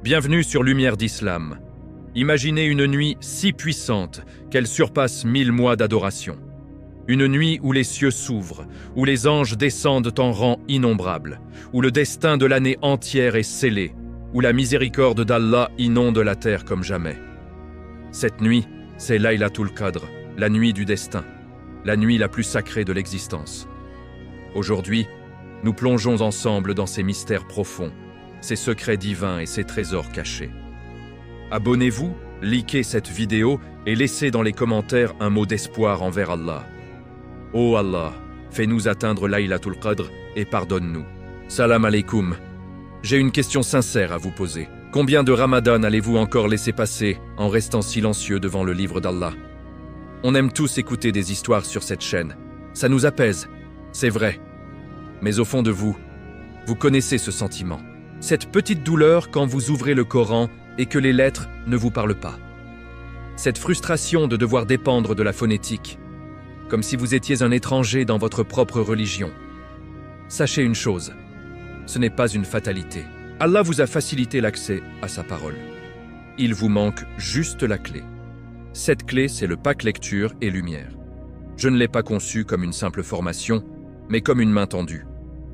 Bienvenue sur Lumière d'Islam. Imaginez une nuit si puissante qu'elle surpasse 1000 mois d'adoration. Une nuit où les cieux s'ouvrent, où les anges descendent en rang innombrable, où le destin de l'année entière est scellé, où la miséricorde d'Allah inonde la terre comme jamais. Cette nuit, c'est Laylatul Qadr, la nuit du destin, la nuit la plus sacrée de l'existence. Aujourd'hui, nous plongeons ensemble dans ces mystères profonds, ces secrets divins et ces trésors cachés. Abonnez-vous, likez cette vidéo et laissez dans les commentaires un mot d'espoir envers Allah. Ô Allah, fais-nous atteindre Laylatul Qadr et pardonne-nous. Salam alaikum. J'ai une question sincère à vous poser. Combien de Ramadan allez-vous encore laisser passer en restant silencieux devant le livre d'Allah? On aime tous écouter des histoires sur cette chaîne. Ça nous apaise, c'est vrai. Mais au fond de vous, vous connaissez ce sentiment. Cette petite douleur quand vous ouvrez le Coran et que les lettres ne vous parlent pas. Cette frustration de devoir dépendre de la phonétique, comme si vous étiez un étranger dans votre propre religion. Sachez une chose, ce n'est pas une fatalité. Allah vous a facilité l'accès à sa parole. Il vous manque juste la clé. Cette clé, c'est le pack lecture et lumière. Je ne l'ai pas conçu comme une simple formation, mais comme une main tendue.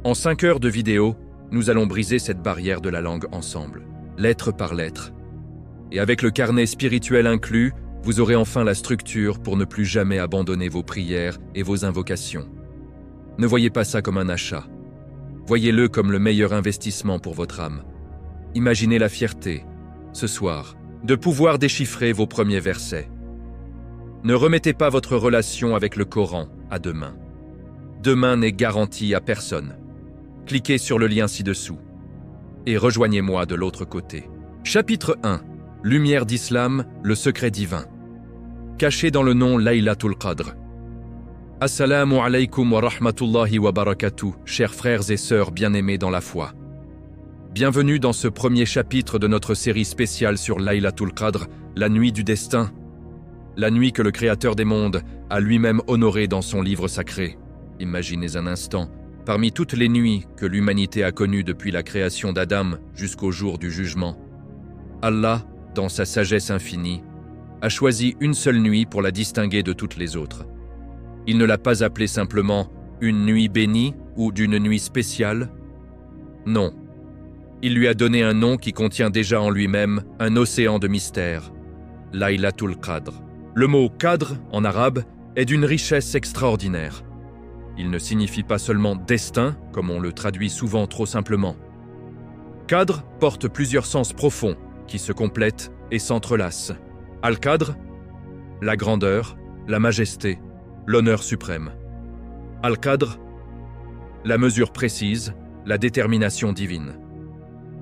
En 5 heures de vidéo, nous allons briser cette barrière de la langue ensemble, lettre par lettre. Et avec le carnet spirituel inclus, vous aurez enfin la structure pour ne plus jamais abandonner vos prières et vos invocations. Ne voyez pas ça comme un achat. Voyez-le comme le meilleur investissement pour votre âme. Imaginez la fierté, ce soir, de pouvoir déchiffrer vos premiers versets. Ne remettez pas votre relation avec le Coran à demain. Demain n'est garanti à personne. Cliquez sur le lien ci-dessous et rejoignez-moi de l'autre côté. Chapitre 1. Lumière d'Islam, le secret divin. Caché dans le nom Laylatul Qadr. Assalamu alaikum wa rahmatullahi wa barakatuh, chers frères et sœurs bien-aimés dans la foi. Bienvenue dans ce premier chapitre de notre série spéciale sur Laylatul Qadr, la nuit du destin. La nuit que le Créateur des mondes a lui-même honorée dans son livre sacré. Imaginez un instant, parmi toutes les nuits que l'humanité a connues depuis la création d'Adam jusqu'au jour du jugement, Allah, dans sa sagesse infinie, a choisi une seule nuit pour la distinguer de toutes les autres. Il ne l'a pas appelée simplement une nuit bénie ou d'une nuit spéciale. Non. Il lui a donné un nom qui contient déjà en lui-même un océan de mystères, Laylatul Qadr. Le mot Qadr, en arabe, est d'une richesse extraordinaire. Il ne signifie pas seulement destin, comme on le traduit souvent trop simplement. Qadr porte plusieurs sens profonds qui se complètent et s'entrelacent. Al-Qadr, la grandeur, la majesté, l'honneur suprême. Al-Qadr, la mesure précise, la détermination divine.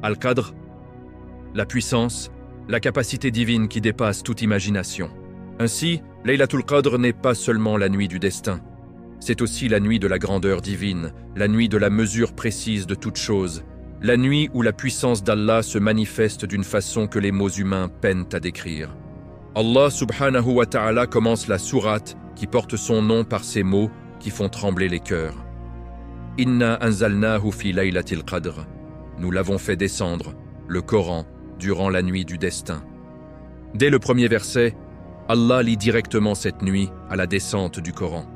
Al-Qadr, la puissance, la capacité divine qui dépasse toute imagination. Ainsi, Laylatul Qadr n'est pas seulement la nuit du destin. C'est aussi la nuit de la grandeur divine, la nuit de la mesure précise de toute chose, la nuit où la puissance d'Allah se manifeste d'une façon que les mots humains peinent à décrire. Allah subhanahu wa ta'ala commence la sourate qui porte son nom par ces mots qui font trembler les cœurs. Inna anzalnahu fi laylatil qadr. Nous l'avons fait descendre, le Coran, durant la nuit du destin. Dès le premier verset, Allah lit directement cette nuit à la descente du Coran.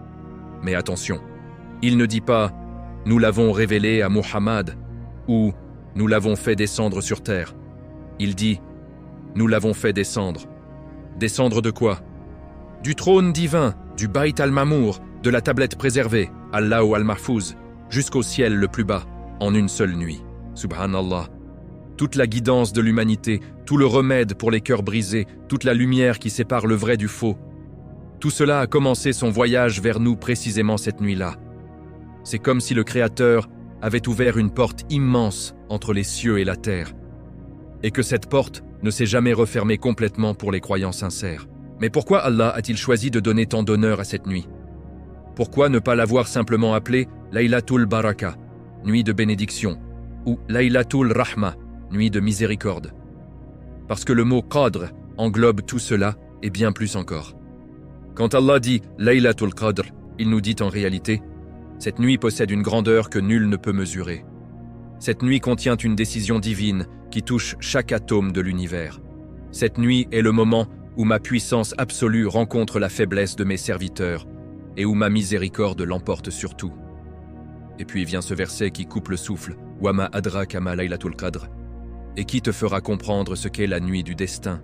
Mais attention, il ne dit pas « nous l'avons révélé à Muhammad » ou « nous l'avons fait descendre sur terre ». Il dit « nous l'avons fait descendre ». Descendre de quoi? Du trône divin, du Bayt al-Mamour, de la tablette préservée, Allah ou al-Mahfouz, jusqu'au ciel le plus bas, en une seule nuit. Subhanallah. Toute la guidance de l'humanité, tout le remède pour les cœurs brisés, toute la lumière qui sépare le vrai du faux. Tout cela a commencé son voyage vers nous précisément cette nuit-là. C'est comme si le Créateur avait ouvert une porte immense entre les cieux et la terre, et que cette porte ne s'est jamais refermée complètement pour les croyants sincères. Mais pourquoi Allah a-t-il choisi de donner tant d'honneur à cette nuit? Pourquoi ne pas l'avoir simplement appelée Laylatul Baraka, nuit de bénédiction, ou Laylatul Rahma, nuit de miséricorde? Parce que le mot Qadr englobe tout cela et bien plus encore. Quand Allah dit Laylatul Qadr, il nous dit en réalité, cette nuit possède une grandeur que nul ne peut mesurer. Cette nuit contient une décision divine qui touche chaque atome de l'univers. Cette nuit est le moment où ma puissance absolue rencontre la faiblesse de mes serviteurs et où ma miséricorde l'emporte sur tout. Et puis vient ce verset qui coupe le souffle, « Wama adraka ma laylatul qadr » et qui te fera comprendre ce qu'est la nuit du destin.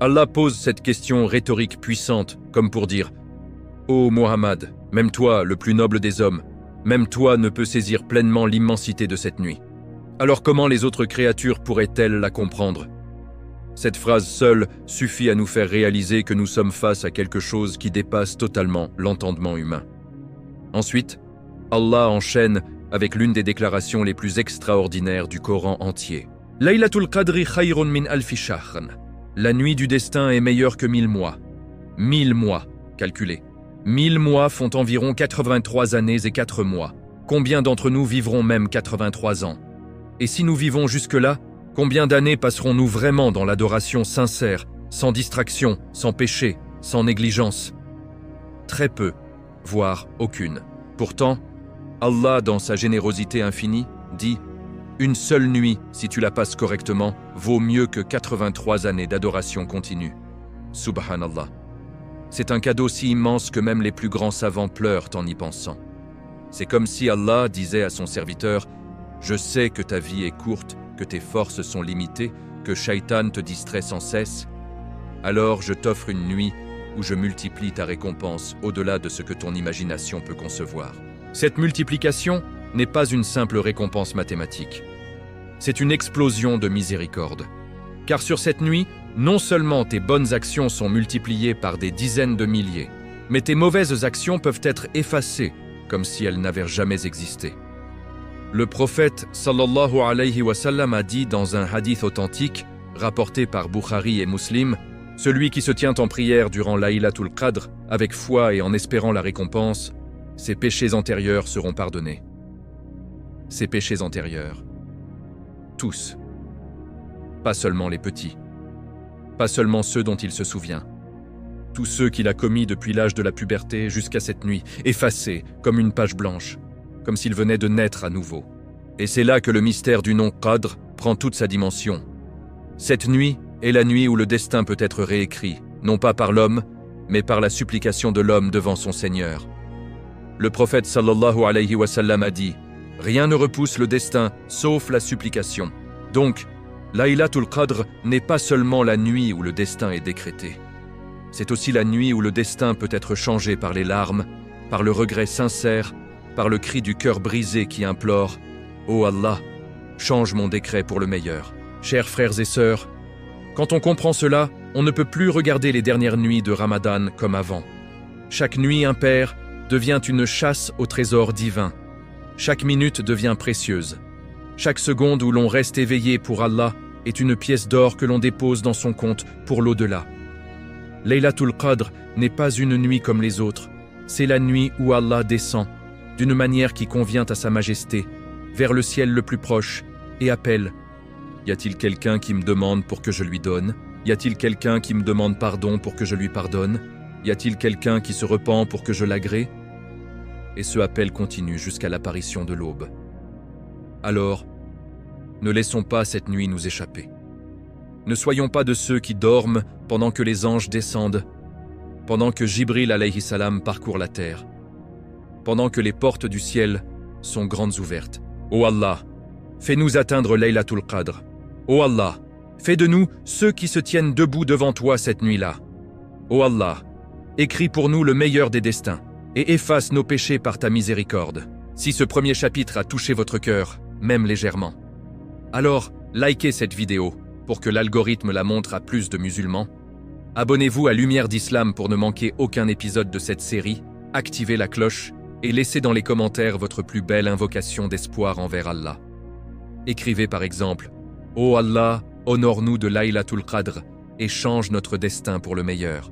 Allah pose cette question rhétorique puissante, comme pour dire « Ô Muhammad, même toi, le plus noble des hommes, même toi ne peux saisir pleinement l'immensité de cette nuit. Alors comment les autres créatures pourraient-elles la comprendre ?» Cette phrase seule suffit à nous faire réaliser que nous sommes face à quelque chose qui dépasse totalement l'entendement humain. Ensuite, Allah enchaîne avec l'une des déclarations les plus extraordinaires du Coran entier. « Laylatul Qadri khayrun min alfi shahrn » La nuit du destin est meilleure que 1000 mois. 1000 mois, calculez. 1000 mois font environ 83 années et 4 mois. Combien d'entre nous vivront même 83 ans? Et si nous vivons jusque-là, combien d'années passerons-nous vraiment dans l'adoration sincère, sans distraction, sans péché, sans négligence? Très peu, voire aucune. Pourtant, Allah, dans sa générosité infinie, dit « Une seule nuit, si tu la passes correctement, vaut mieux que 83 années d'adoration continue. » Subhanallah. C'est un cadeau si immense que même les plus grands savants pleurent en y pensant. C'est comme si Allah disait à son serviteur « Je sais que ta vie est courte, que tes forces sont limitées, que Shaitan te distrait sans cesse. Alors je t'offre une nuit où je multiplie ta récompense au-delà de ce que ton imagination peut concevoir. » Cette multiplication n'est pas une simple récompense mathématique. C'est une explosion de miséricorde. Car sur cette nuit, non seulement tes bonnes actions sont multipliées par des dizaines de milliers, mais tes mauvaises actions peuvent être effacées comme si elles n'avaient jamais existé. Le prophète sallallahu alayhi wa sallam a dit dans un hadith authentique, rapporté par Bukhari et Muslim, « Celui qui se tient en prière durant Laylatul Qadr, avec foi et en espérant la récompense, ses péchés antérieurs seront pardonnés. » Ses péchés antérieurs. Tous. Pas seulement les petits. Pas seulement ceux dont il se souvient. Tous ceux qu'il a commis depuis l'âge de la puberté jusqu'à cette nuit, effacés comme une page blanche, comme s'il venait de naître à nouveau. Et c'est là que le mystère du nom Qadr prend toute sa dimension. Cette nuit est la nuit où le destin peut être réécrit, non pas par l'homme, mais par la supplication de l'homme devant son Seigneur. Le prophète sallallahu alayhi wa sallam a dit « Rien ne repousse le destin, sauf la supplication. » Donc, Laylatul Qadr n'est pas seulement la nuit où le destin est décrété. C'est aussi la nuit où le destin peut être changé par les larmes, par le regret sincère, par le cri du cœur brisé qui implore « Oh Allah, change mon décret pour le meilleur. » Chers frères et sœurs, quand on comprend cela, on ne peut plus regarder les dernières nuits de Ramadan comme avant. Chaque nuit impaire devient une chasse au trésor divin. Chaque minute devient précieuse. Chaque seconde où l'on reste éveillé pour Allah est une pièce d'or que l'on dépose dans son compte pour l'au-delà. Laylatul Qadr n'est pas une nuit comme les autres. C'est la nuit où Allah descend, d'une manière qui convient à sa majesté, vers le ciel le plus proche, et appelle « Y a-t-il quelqu'un qui me demande pour que je lui donne? Y a-t-il quelqu'un qui me demande pardon pour que je lui pardonne? Y a-t-il quelqu'un qui se repent pour que je l'agrée ?» Et ce appel continue jusqu'à l'apparition de l'aube. Alors, ne laissons pas cette nuit nous échapper. Ne soyons pas de ceux qui dorment pendant que les anges descendent, pendant que Jibril alayhi salam parcourt la terre, pendant que les portes du ciel sont grandes ouvertes. Ô Allah, fais-nous atteindre Laylatul Qadr. Ô Allah, fais de nous ceux qui se tiennent debout devant toi cette nuit-là. Ô Allah, écris pour nous le meilleur des destins et efface nos péchés par ta miséricorde. Si ce premier chapitre a touché votre cœur, même légèrement, alors likez cette vidéo pour que l'algorithme la montre à plus de musulmans. Abonnez-vous à Lumière d'Islam pour ne manquer aucun épisode de cette série, activez la cloche et laissez dans les commentaires votre plus belle invocation d'espoir envers Allah. Écrivez par exemple « Ô Allah, honore-nous de Laylatul Qadr et change notre destin pour le meilleur.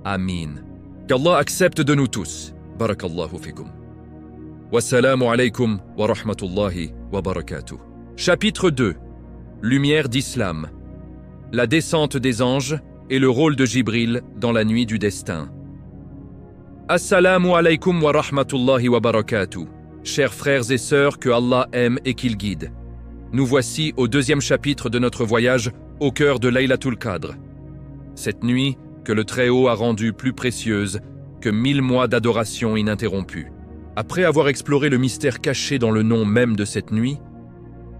Amin. » Qu'Allah accepte de nous tous. Barakallahu fikum. Wassalamu alaykum wa rahmatullahi wa barakatuh. Chapitre 2. Lumière d'Islam. La descente des anges et le rôle de Jibril dans la nuit du destin. Assalamu alaykum wa rahmatullahi wa barakatuh. Chers frères et sœurs que Allah aime et qu'il guide. Nous voici au deuxième chapitre de notre voyage au cœur de Laylatul Qadr. Cette nuit que le Très-Haut a rendue plus précieuse que 1000 mois d'adoration ininterrompue. Après avoir exploré le mystère caché dans le nom même de cette nuit,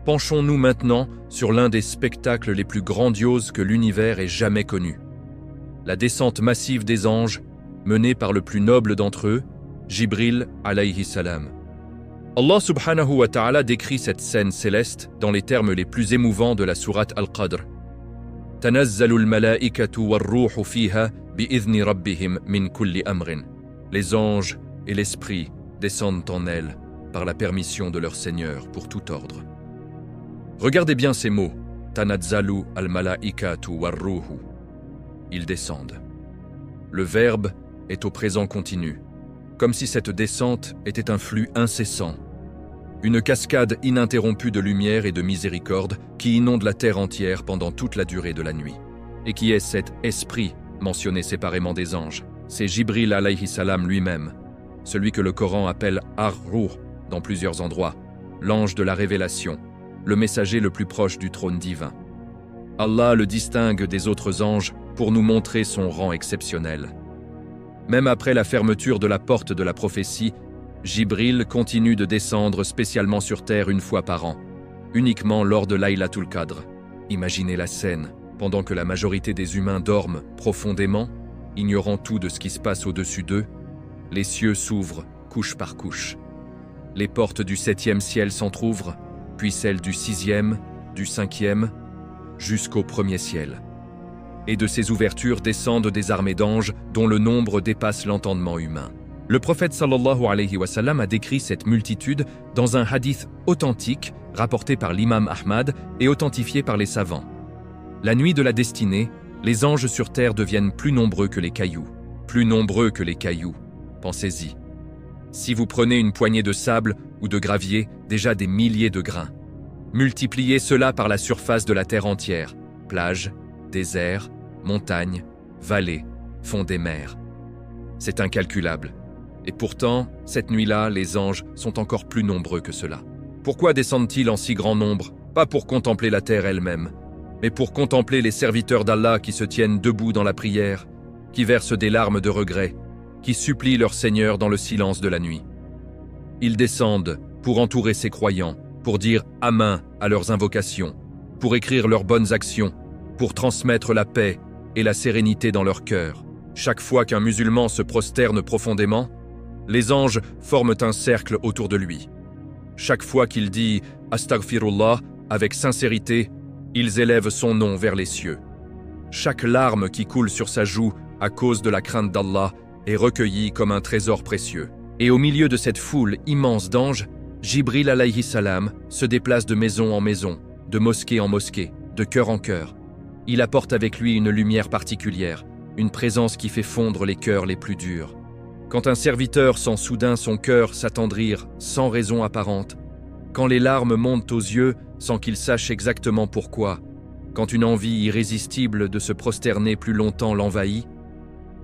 penchons-nous maintenant sur l'un des spectacles les plus grandioses que l'univers ait jamais connu. La descente massive des anges, menée par le plus noble d'entre eux, Jibril alayhi salam. Allah subhanahu wa ta'ala décrit cette scène céleste dans les termes les plus émouvants de la sourate Al-Qadr. Tanazzalul malaikatu war-ruhu fiha bi'idhni rabbihim min kulli amrin. Les anges et l'esprit descendent en elle par la permission de leur Seigneur pour tout ordre. Regardez bien ces mots. Tanazzalu al-malaikatu war-ruhu. Ils descendent. Le verbe est au présent continu, comme si cette descente était un flux incessant, une cascade ininterrompue de lumière et de miséricorde qui inonde la terre entière pendant toute la durée de la nuit. Et qui est cet esprit mentionné séparément des anges? C'est Jibril alayhi salam lui-même, celui que le Coran appelle Ar-Ruh dans plusieurs endroits, l'ange de la révélation, le messager le plus proche du trône divin. Allah le distingue des autres anges pour nous montrer son rang exceptionnel. Même après la fermeture de la porte de la prophétie, Jibril continue de descendre spécialement sur terre une fois par an, uniquement lors de Laylatul Qadr. Imaginez la scène, pendant que la majorité des humains dorment profondément, ignorant tout de ce qui se passe au-dessus d'eux, les cieux s'ouvrent couche par couche. Les portes du 7e ciel s'entr'ouvrent, puis celles du 6e, du 5e, jusqu'au 1er ciel. Et de ces ouvertures descendent des armées d'anges dont le nombre dépasse l'entendement humain. Le prophète sallallahu alayhi wa sallam a décrit cette multitude dans un hadith authentique rapporté par l'imam Ahmad et authentifié par les savants. La nuit de la destinée, les anges sur terre deviennent plus nombreux que les cailloux. Plus nombreux que les cailloux, pensez-y. Si vous prenez une poignée de sable ou de gravier, déjà des milliers de grains, multipliez cela par la surface de la terre entière, plages, déserts, montagnes, vallées, fonds des mers. C'est incalculable. Et pourtant, cette nuit-là, les anges sont encore plus nombreux que cela. Pourquoi descendent-ils en si grand nombre? Pas pour contempler la terre elle-même, mais pour contempler les serviteurs d'Allah qui se tiennent debout dans la prière, qui versent des larmes de regret, qui supplient leur Seigneur dans le silence de la nuit. Ils descendent pour entourer ses croyants, pour dire « Amen » à leurs invocations, pour écrire leurs bonnes actions, pour transmettre la paix et la sérénité dans leur cœur. Chaque fois qu'un musulman se prosterne profondément, les anges forment un cercle autour de lui. Chaque fois qu'il dit « Astaghfirullah » avec sincérité, ils élèvent son nom vers les cieux. Chaque larme qui coule sur sa joue à cause de la crainte d'Allah est recueillie comme un trésor précieux. Et au milieu de cette foule immense d'anges, Jibril alayhi salam se déplace de maison en maison, de mosquée en mosquée, de cœur en cœur. Il apporte avec lui une lumière particulière, une présence qui fait fondre les cœurs les plus durs. Quand un serviteur sent soudain son cœur s'attendrir sans raison apparente, quand les larmes montent aux yeux sans qu'il sache exactement pourquoi, quand une envie irrésistible de se prosterner plus longtemps l'envahit,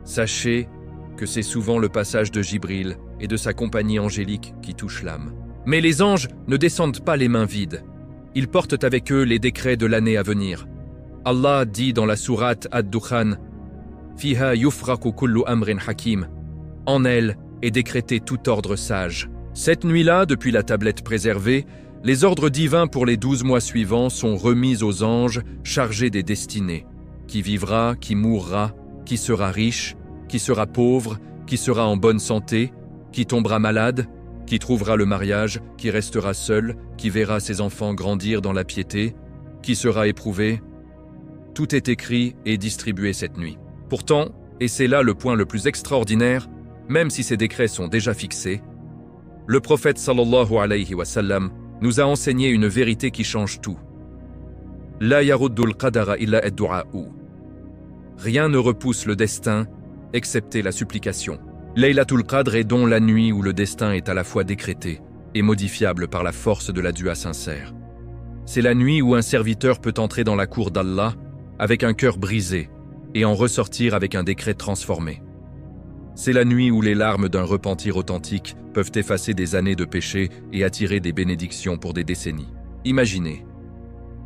sachez que c'est souvent le passage de Jibril et de sa compagnie angélique qui touche l'âme. Mais les anges ne descendent pas les mains vides. Ils portent avec eux les décrets de l'année à venir. Allah dit dans la sourate Ad-Dukhan « Fiha yufraku kullu amrin hakim » En elle est décrété tout ordre sage. Cette nuit-là, depuis la tablette préservée, les ordres divins pour les 12 mois suivants sont remis aux anges chargés des destinées. Qui vivra, qui mourra, qui sera riche, qui sera pauvre, qui sera en bonne santé, qui tombera malade, qui trouvera le mariage, qui restera seul, qui verra ses enfants grandir dans la piété, qui sera éprouvé. Tout est écrit et distribué cette nuit. Pourtant, et c'est là le point le plus extraordinaire, même si ces décrets sont déjà fixés, le prophète sallallahu alayhi wa sallam nous a enseigné une vérité qui change tout. La yaruddul qadara illa ad-du'a'u. Rien ne repousse le destin, excepté la supplication. Laylatul Qadr est donc la nuit où le destin est à la fois décrété et modifiable par la force de la dua sincère. C'est la nuit où un serviteur peut entrer dans la cour d'Allah avec un cœur brisé et en ressortir avec un décret transformé. C'est la nuit où les larmes d'un repentir authentique peuvent effacer des années de péché et attirer des bénédictions pour des décennies. Imaginez,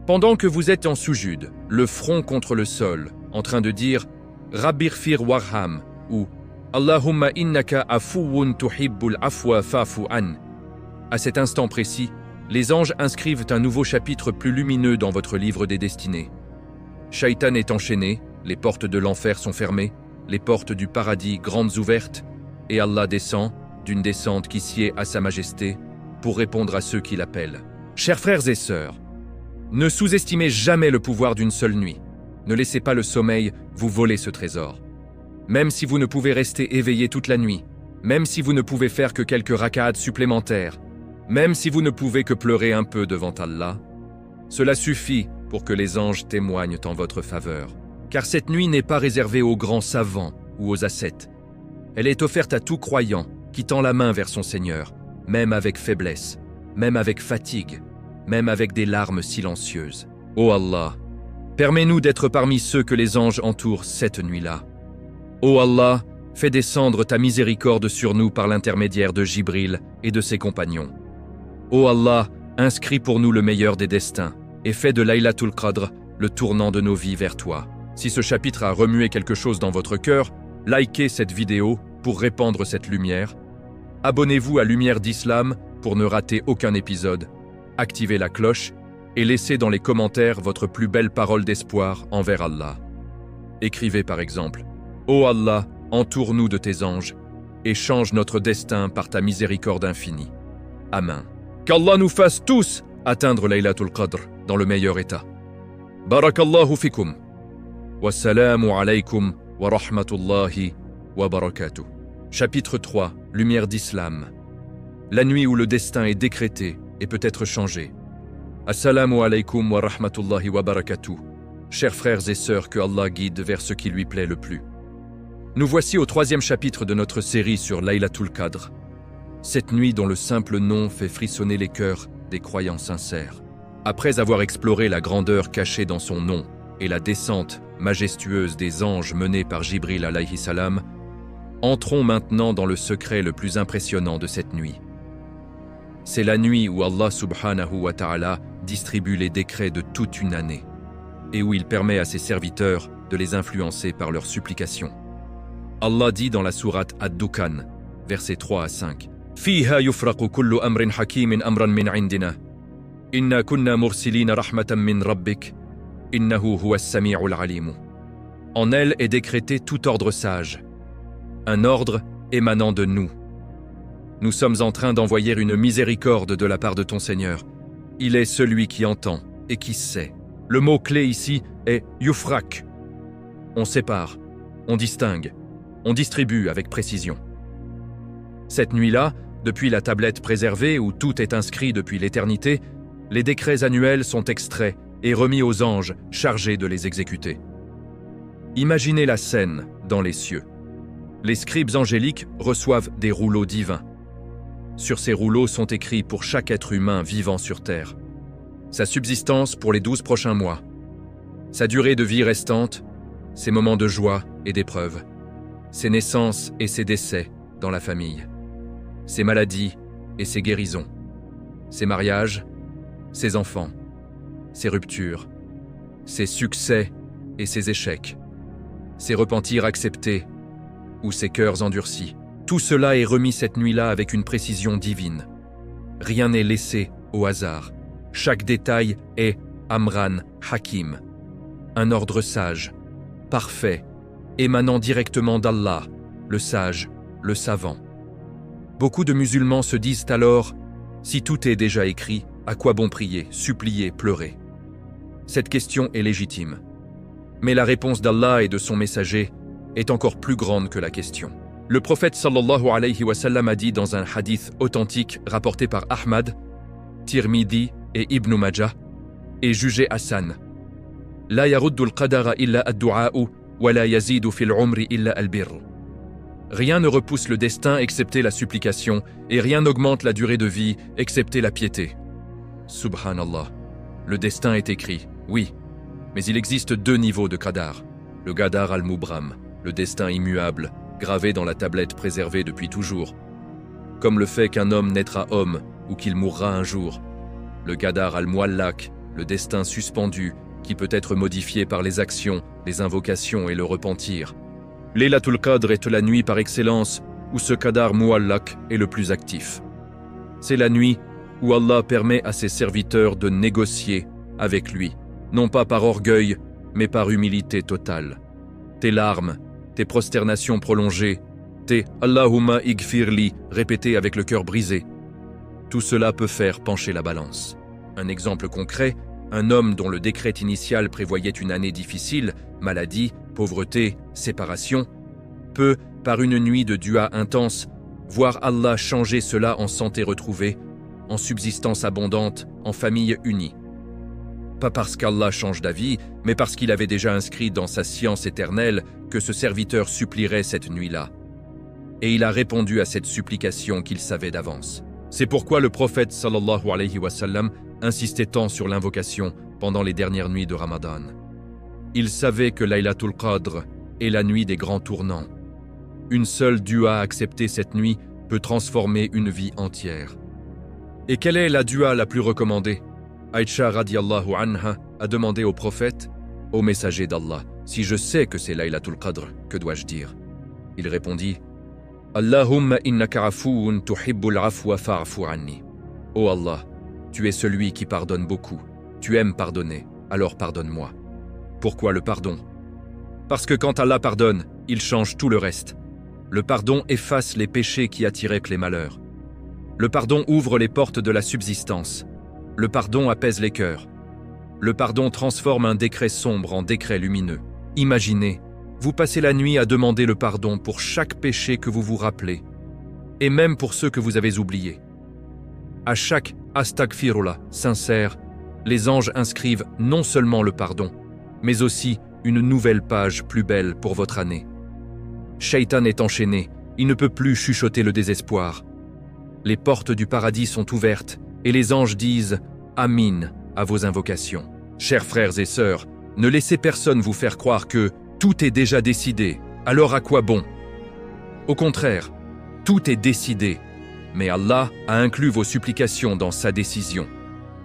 Pendant que vous êtes en soujud, le front contre le sol, en train de dire « Rabbirfir warham » ou « Allahumma innaka afouun tuhibbul afwa fa'fu an » à cet instant précis, les anges inscrivent un nouveau chapitre plus lumineux dans votre livre des destinées. Shaitan est enchaîné, les portes de l'enfer sont fermées, les portes du paradis grandes ouvertes, et Allah descend, d'une descente qui sied à sa majesté, pour répondre à ceux qui l'appellent. Chers frères et sœurs, ne sous-estimez jamais le pouvoir d'une seule nuit. Ne laissez pas le sommeil vous voler ce trésor. Même si vous ne pouvez rester éveillé toute la nuit, même si vous ne pouvez faire que quelques rak'at supplémentaires, même si vous ne pouvez que pleurer un peu devant Allah, cela suffit pour que les anges témoignent en votre faveur. Car cette nuit n'est pas réservée aux grands savants ou aux ascètes. Elle est offerte à tout croyant qui tend la main vers son Seigneur, même avec faiblesse, même avec fatigue, même avec des larmes silencieuses. Ô Allah, permets-nous d'être parmi ceux que les anges entourent cette nuit-là. Ô Allah, fais descendre ta miséricorde sur nous par l'intermédiaire de Jibril et de ses compagnons. Ô Allah, inscris pour nous le meilleur des destins et fais de Laylatul Qadr le tournant de nos vies vers toi. Si ce chapitre a remué quelque chose dans votre cœur, likez cette vidéo pour répandre cette lumière. Abonnez-vous à Lumière d'Islam pour ne rater aucun épisode. Activez la cloche et laissez dans les commentaires votre plus belle parole d'espoir envers Allah. Écrivez par exemple « Ô Allah, entoure-nous de tes anges et change notre destin par ta miséricorde infinie. Amen. » Qu'Allah nous fasse tous atteindre Laylatul Qadr dans le meilleur état. Barakallahu fikum. Wassalamu alaykum wa rahmatullahi wa barakatuh. Chapitre 3, Lumière d'Islam. La nuit où le destin est décrété et peut être changé. Assalamu alaykum wa rahmatullahi wa barakatuh. Chers frères et sœurs, que Allah guide vers ce qui lui plaît le plus. Nous voici au 3e chapitre de notre série sur Laylatul Qadr. Cette nuit dont le simple nom fait frissonner les cœurs des croyants sincères. Après avoir exploré la grandeur cachée dans son nom et la descente majestueuse des anges menée par Jibril alayhi salam, entrons maintenant dans le secret le plus impressionnant de cette nuit. C'est la nuit où Allah subhanahu wa ta'ala distribue les décrets de toute une année et où il permet à ses serviteurs de les influencer par leurs supplications. Allah dit dans la sourate Ad-Dukhan, versets 3 à 5, « Fiha yufraqu kullu amrin hakimin amran min indina. Inna kunna mursilina rahmatan min rabbik. Innahu huwa as-sami'ul alim. » En elle est décrété tout ordre sage, un ordre émanant de nous. Nous sommes en train d'envoyer une miséricorde de la part de ton Seigneur. Il est celui qui entend et qui sait. Le mot-clé ici est « yufrak ». On sépare, on distingue, on distribue avec précision. Cette nuit-là, depuis la tablette préservée où tout est inscrit depuis l'éternité, les décrets annuels sont extraits et remis aux anges chargés de les exécuter. Imaginez la scène dans les cieux. Les scribes angéliques reçoivent des rouleaux divins. Sur ces rouleaux sont écrits pour chaque être humain vivant sur terre sa subsistance pour les 12 prochains mois, sa durée de vie restante, ses moments de joie et d'épreuve, ses naissances et ses décès dans la famille, ses maladies et ses guérisons, ses mariages, ses enfants, ses ruptures, ses succès et ses échecs, ses repentirs acceptés ou ses cœurs endurcis. Tout cela est remis cette nuit-là avec une précision divine. Rien n'est laissé au hasard. Chaque détail est Amran Hakim, un ordre sage, parfait, émanant directement d'Allah, le sage, le savant. Beaucoup de musulmans se disent alors « Si tout est déjà écrit, à quoi bon prier, supplier, pleurer ?» Cette question est légitime. Mais la réponse d'Allah et de son messager est encore plus grande que la question. Le prophète sallallahu alayhi wa sallam a dit dans un hadith authentique rapporté par Ahmad, Tirmidhi et Ibn Majah, et jugé Hassan. La yaruddu al-qadara illa ad-du'a'u wa la yazidu fil umri illa al-birr. Rien ne repousse le destin excepté la supplication, et rien n'augmente la durée de vie excepté la piété. Subhanallah. Le destin est écrit, oui, mais il existe 2 niveaux de qadar. Le qadar al-mubram, le destin immuable, gravé dans la tablette préservée depuis toujours. Comme le fait qu'un homme naîtra homme ou qu'il mourra un jour. Le qadar al-muallak, le destin suspendu qui peut être modifié par les actions, les invocations et le repentir. Laylatul Qadr est la nuit par excellence où ce qadar muallaq est le plus actif. C'est la nuit où Allah permet à ses serviteurs de négocier avec lui, non pas par orgueil, mais par humilité totale. Tes larmes, tes prosternations prolongées, tes « Allahumma igfirli » répétées avec le cœur brisé, tout cela peut faire pencher la balance. Un exemple concret, un homme dont le décret initial prévoyait une année difficile, maladie, pauvreté, séparation, peut, par une nuit de dua intense, voir Allah changer cela en santé retrouvée, en subsistance abondante, en famille unie. Pas parce qu'Allah change d'avis, mais parce qu'il avait déjà inscrit dans sa science éternelle que ce serviteur supplierait cette nuit-là. Et il a répondu à cette supplication qu'il savait d'avance. C'est pourquoi le prophète sallallahu alayhi wa sallam insistait tant sur l'invocation pendant les dernières nuits de Ramadan. Il savait que Laylatul Qadr est la nuit des grands tournants. Une seule dua acceptée cette nuit peut transformer une vie entière. Et quelle est la dua la plus recommandée? Aïcha radiallahu anha a demandé au prophète, « Ô messager d'Allah, si je sais que c'est Laylatul Qadr, que dois-je dire ?» Il répondit, « Allahumma innaka afoun tuhibbul afwa fa'afu anni. » Ô Allah, tu es celui qui pardonne beaucoup, tu aimes pardonner, alors pardonne-moi. Pourquoi le pardon? Parce que quand Allah pardonne, il change tout le reste. Le pardon efface les péchés qui attiraient les malheurs. Le pardon ouvre les portes de la subsistance. Le pardon apaise les cœurs. Le pardon transforme un décret sombre en décret lumineux. Imaginez, vous passez la nuit à demander le pardon pour chaque péché que vous vous rappelez, et même pour ceux que vous avez oubliés. À chaque astaghfirullah sincère, les anges inscrivent non seulement le pardon, mais aussi une nouvelle page plus belle pour votre année. Shaitan est enchaîné, il ne peut plus chuchoter le désespoir. Les portes du paradis sont ouvertes et les anges disent « Amin » à vos invocations. Chers frères et sœurs, ne laissez personne vous faire croire que tout est déjà décidé, alors à quoi bon? Au contraire, tout est décidé, mais Allah a inclus vos supplications dans sa décision.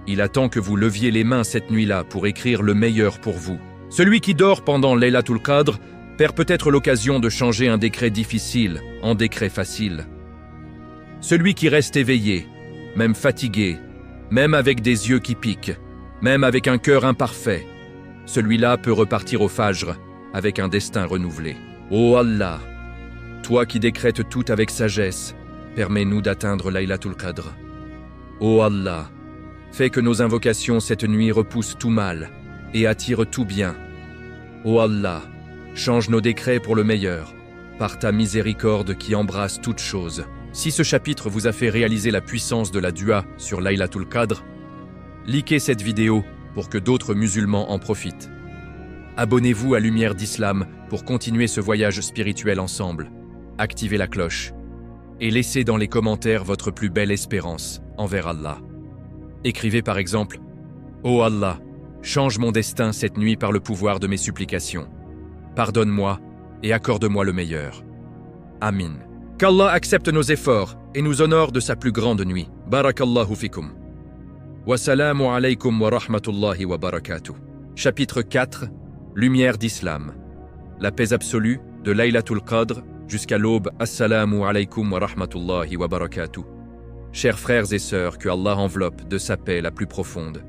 Il attend que vous leviez les mains cette nuit-là pour écrire le meilleur pour vous. Celui qui dort pendant Laylatul Qadr perd peut-être l'occasion de changer un décret difficile en décret facile. Celui qui reste éveillé, même fatigué, même avec des yeux qui piquent, même avec un cœur imparfait, celui-là peut repartir au Fajr avec un destin renouvelé. Ô Allah, toi qui décrètes tout avec sagesse, permets-nous d'atteindre Laylatul Qadr. Ô Allah, fais que nos invocations cette nuit repoussent tout mal et attirent tout bien. Ô Allah, change nos décrets pour le meilleur, par ta miséricorde qui embrasse toutes choses. Si ce chapitre vous a fait réaliser la puissance de la dua sur Laylatul Qadr, likez cette vidéo pour que d'autres musulmans en profitent. Abonnez-vous à Lumière d'Islam pour continuer ce voyage spirituel ensemble. Activez la cloche et laissez dans les commentaires votre plus belle espérance envers Allah. Écrivez par exemple « Ô Allah, change mon destin cette nuit par le pouvoir de mes supplications. Pardonne-moi et accorde-moi le meilleur. Amin. » Qu'Allah accepte nos efforts et nous honore de sa plus grande nuit. Barakallahu fikum. Wassalamu alaykum wa rahmatullahi wa barakatuh. Chapitre 4. Lumière d'Islam. La paix absolue de Laylatul Qadr jusqu'à l'aube. Assalamu alaykum wa rahmatullahi wa barakatuh. Chers frères et sœurs, que Allah enveloppe de sa paix la plus profonde.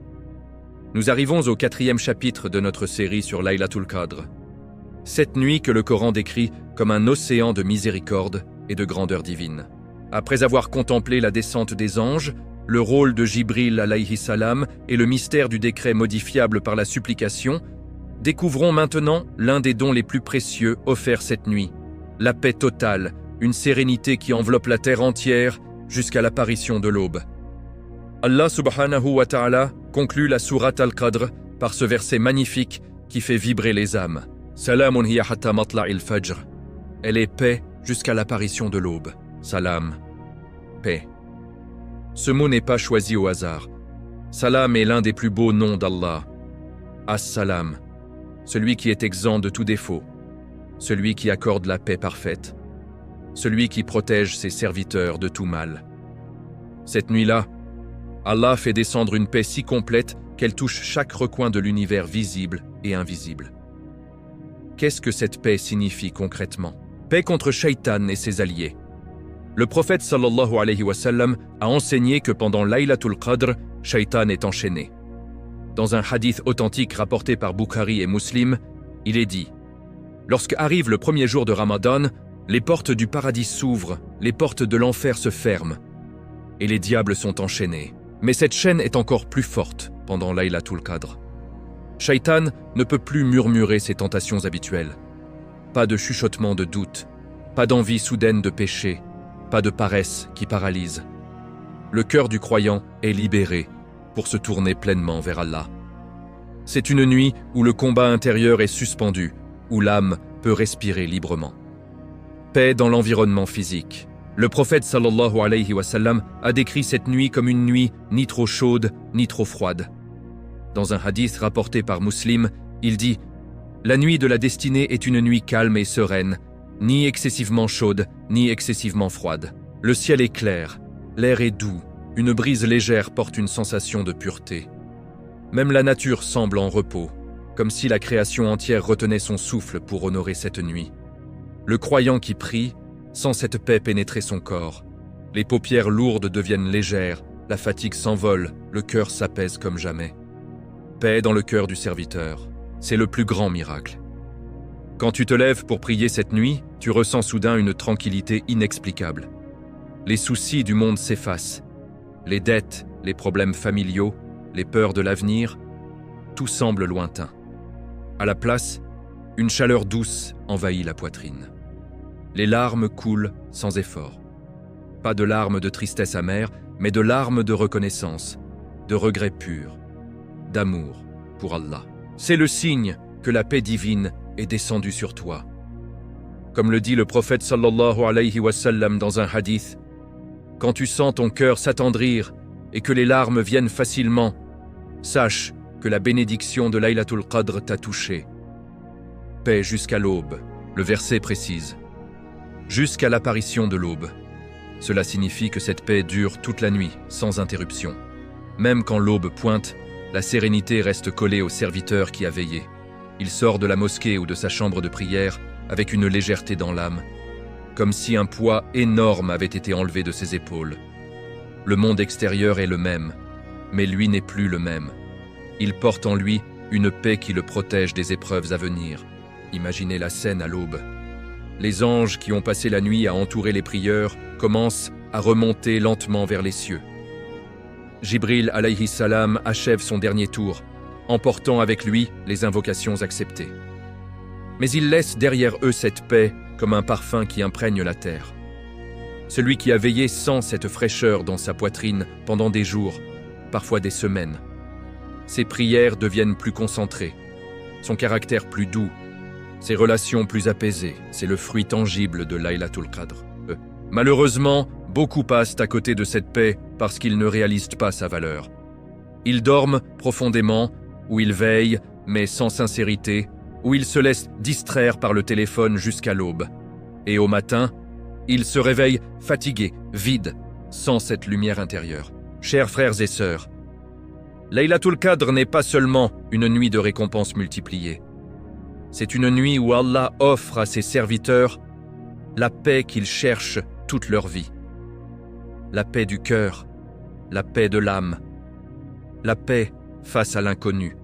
Nous arrivons au 4e chapitre de notre série sur Laylatul Qadr. Cette nuit que le Coran décrit comme un océan de miséricorde et de grandeur divine. Après avoir contemplé la descente des anges, le rôle de Jibril alayhi salam et le mystère du décret modifiable par la supplication, découvrons maintenant l'un des dons les plus précieux offerts cette nuit, la paix totale, une sérénité qui enveloppe la terre entière jusqu'à l'apparition de l'aube. Allah subhanahu wa ta'ala conclut la sourate Al-Qadr par ce verset magnifique qui fait vibrer les âmes. Salamun hiya hatta matla'il fajr. Elle est paix jusqu'à l'apparition de l'aube. Salam. Paix. Ce mot n'est pas choisi au hasard. Salam est l'un des plus beaux noms d'Allah. As-Salam, celui qui est exempt de tout défaut, celui qui accorde la paix parfaite, celui qui protège ses serviteurs de tout mal. Cette nuit-là, Allah fait descendre une paix si complète qu'elle touche chaque recoin de l'univers visible et invisible. Qu'est-ce que cette paix signifie concrètement? Paix contre Shaitan et ses alliés. Le prophète sallallahu alayhi wa sallam a enseigné que pendant Laylatul Qadr, Shaitan est enchaîné. Dans un hadith authentique rapporté par Bukhari et Muslim, il est dit « Lorsque arrive le premier jour de Ramadan, les portes du paradis s'ouvrent, les portes de l'enfer se ferment, et les diables sont enchaînés. Mais cette chaîne est encore plus forte pendant Laylatul Qadr. Shaitan ne peut plus murmurer ses tentations habituelles. Pas de chuchotement de doute, pas d'envie soudaine de péché, pas de paresse qui paralyse. Le cœur du croyant est libéré pour se tourner pleinement vers Allah. C'est une nuit où le combat intérieur est suspendu, où l'âme peut respirer librement. Paix dans l'environnement physique. Le prophète sallallahu alayhi wa sallam a décrit cette nuit comme une nuit ni trop chaude ni trop froide. Dans un hadith rapporté par Muslim, il dit « La nuit de la destinée est une nuit calme et sereine, ni excessivement chaude, ni excessivement froide. Le ciel est clair, l'air est doux, une brise légère porte une sensation de pureté. Même la nature semble en repos, comme si la création entière retenait son souffle pour honorer cette nuit. Le croyant qui prie sent cette paix pénétrer son corps. Les paupières lourdes deviennent légères, la fatigue s'envole, le cœur s'apaise comme jamais. Paix dans le cœur du serviteur, c'est le plus grand miracle. Quand tu te lèves pour prier cette nuit, tu ressens soudain une tranquillité inexplicable. Les soucis du monde s'effacent. Les dettes, les problèmes familiaux, les peurs de l'avenir, tout semble lointain. À la place, une chaleur douce envahit la poitrine. Les larmes coulent sans effort. Pas de larmes de tristesse amère, mais de larmes de reconnaissance, de regret pur, d'amour pour Allah. C'est le signe que la paix divine est descendue sur toi. Comme le dit le prophète sallallahu alayhi wa sallam dans un hadith, « Quand tu sens ton cœur s'attendrir et que les larmes viennent facilement, sache que la bénédiction de Laylatul Qadr t'a touché. Paix jusqu'à l'aube », le verset précise. Jusqu'à l'apparition de l'aube. Cela signifie que cette paix dure toute la nuit, sans interruption. Même quand l'aube pointe, la sérénité reste collée au serviteur qui a veillé. Il sort de la mosquée ou de sa chambre de prière avec une légèreté dans l'âme, comme si un poids énorme avait été enlevé de ses épaules. Le monde extérieur est le même, mais lui n'est plus le même. Il porte en lui une paix qui le protège des épreuves à venir. Imaginez la scène à l'aube. Les anges qui ont passé la nuit à entourer les prieurs commencent à remonter lentement vers les cieux. Jibril alayhi salam achève son dernier tour, emportant avec lui les invocations acceptées. Mais il laisse derrière eux cette paix comme un parfum qui imprègne la terre. Celui qui a veillé sent cette fraîcheur dans sa poitrine pendant des jours, parfois des semaines. Ses prières deviennent plus concentrées, son caractère plus doux, ses relations plus apaisées. C'est le fruit tangible de Laylatul Qadr. Malheureusement, beaucoup passent à côté de cette paix parce qu'ils ne réalisent pas sa valeur. Ils dorment profondément, ou ils veillent, mais sans sincérité, ou ils se laissent distraire par le téléphone jusqu'à l'aube. Et au matin, ils se réveillent fatigués, vides, sans cette lumière intérieure. Chers frères et sœurs, Laylatul Qadr n'est pas seulement une nuit de récompenses multipliées. C'est une nuit où Allah offre à ses serviteurs la paix qu'ils cherchent toute leur vie. La paix du cœur, la paix de l'âme, la paix face à l'inconnu.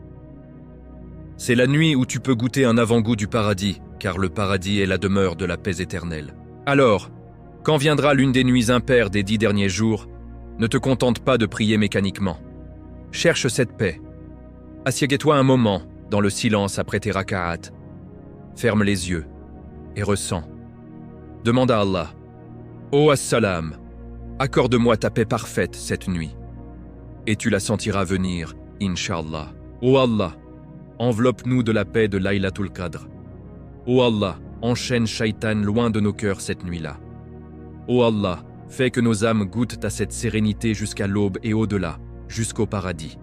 C'est la nuit où tu peux goûter un avant-goût du paradis, car le paradis est la demeure de la paix éternelle. Alors, quand viendra l'une des nuits impaires des 10 derniers jours, ne te contente pas de prier mécaniquement. Cherche cette paix. Assieds-toi un moment dans le silence après tes raka'at. Ferme les yeux et ressens. Demande à Allah, « Ô As-Salam, accorde-moi ta paix parfaite cette nuit. » Et tu la sentiras venir, Inch'Allah. Ô Allah, enveloppe-nous de la paix de Laylatul Qadr. Ô Allah, enchaîne Shaitan loin de nos cœurs cette nuit-là. Ô Allah, fais que nos âmes goûtent à cette sérénité jusqu'à l'aube et au-delà, jusqu'au paradis.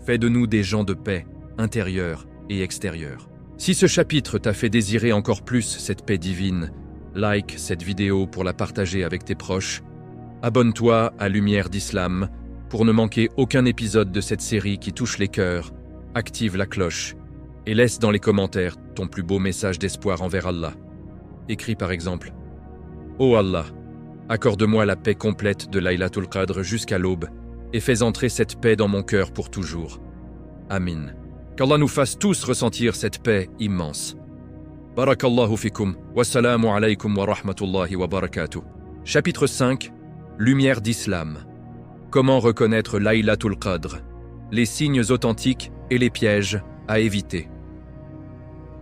Fais de nous des gens de paix, intérieure et extérieure. Si ce chapitre t'a fait désirer encore plus cette paix divine, like cette vidéo pour la partager avec tes proches, abonne-toi à Lumière d'Islam Pour ne manquer aucun épisode de cette série qui touche les cœurs, active la cloche et laisse dans les commentaires ton plus beau message d'espoir envers Allah. Écris par exemple « Ô Allah, accorde-moi la paix complète de Laylatul Qadr jusqu'à l'aube et fais entrer cette paix dans mon cœur pour toujours. Amin. » Qu'Allah nous fasse tous ressentir cette paix immense. Barakallahu fikum, wassalamu alaykum wa rahmatullahi wa barakatuh. Chapitre 5. Lumière d'Islam. Comment reconnaître Laylatul Qadr? Les signes authentiques et les pièges à éviter.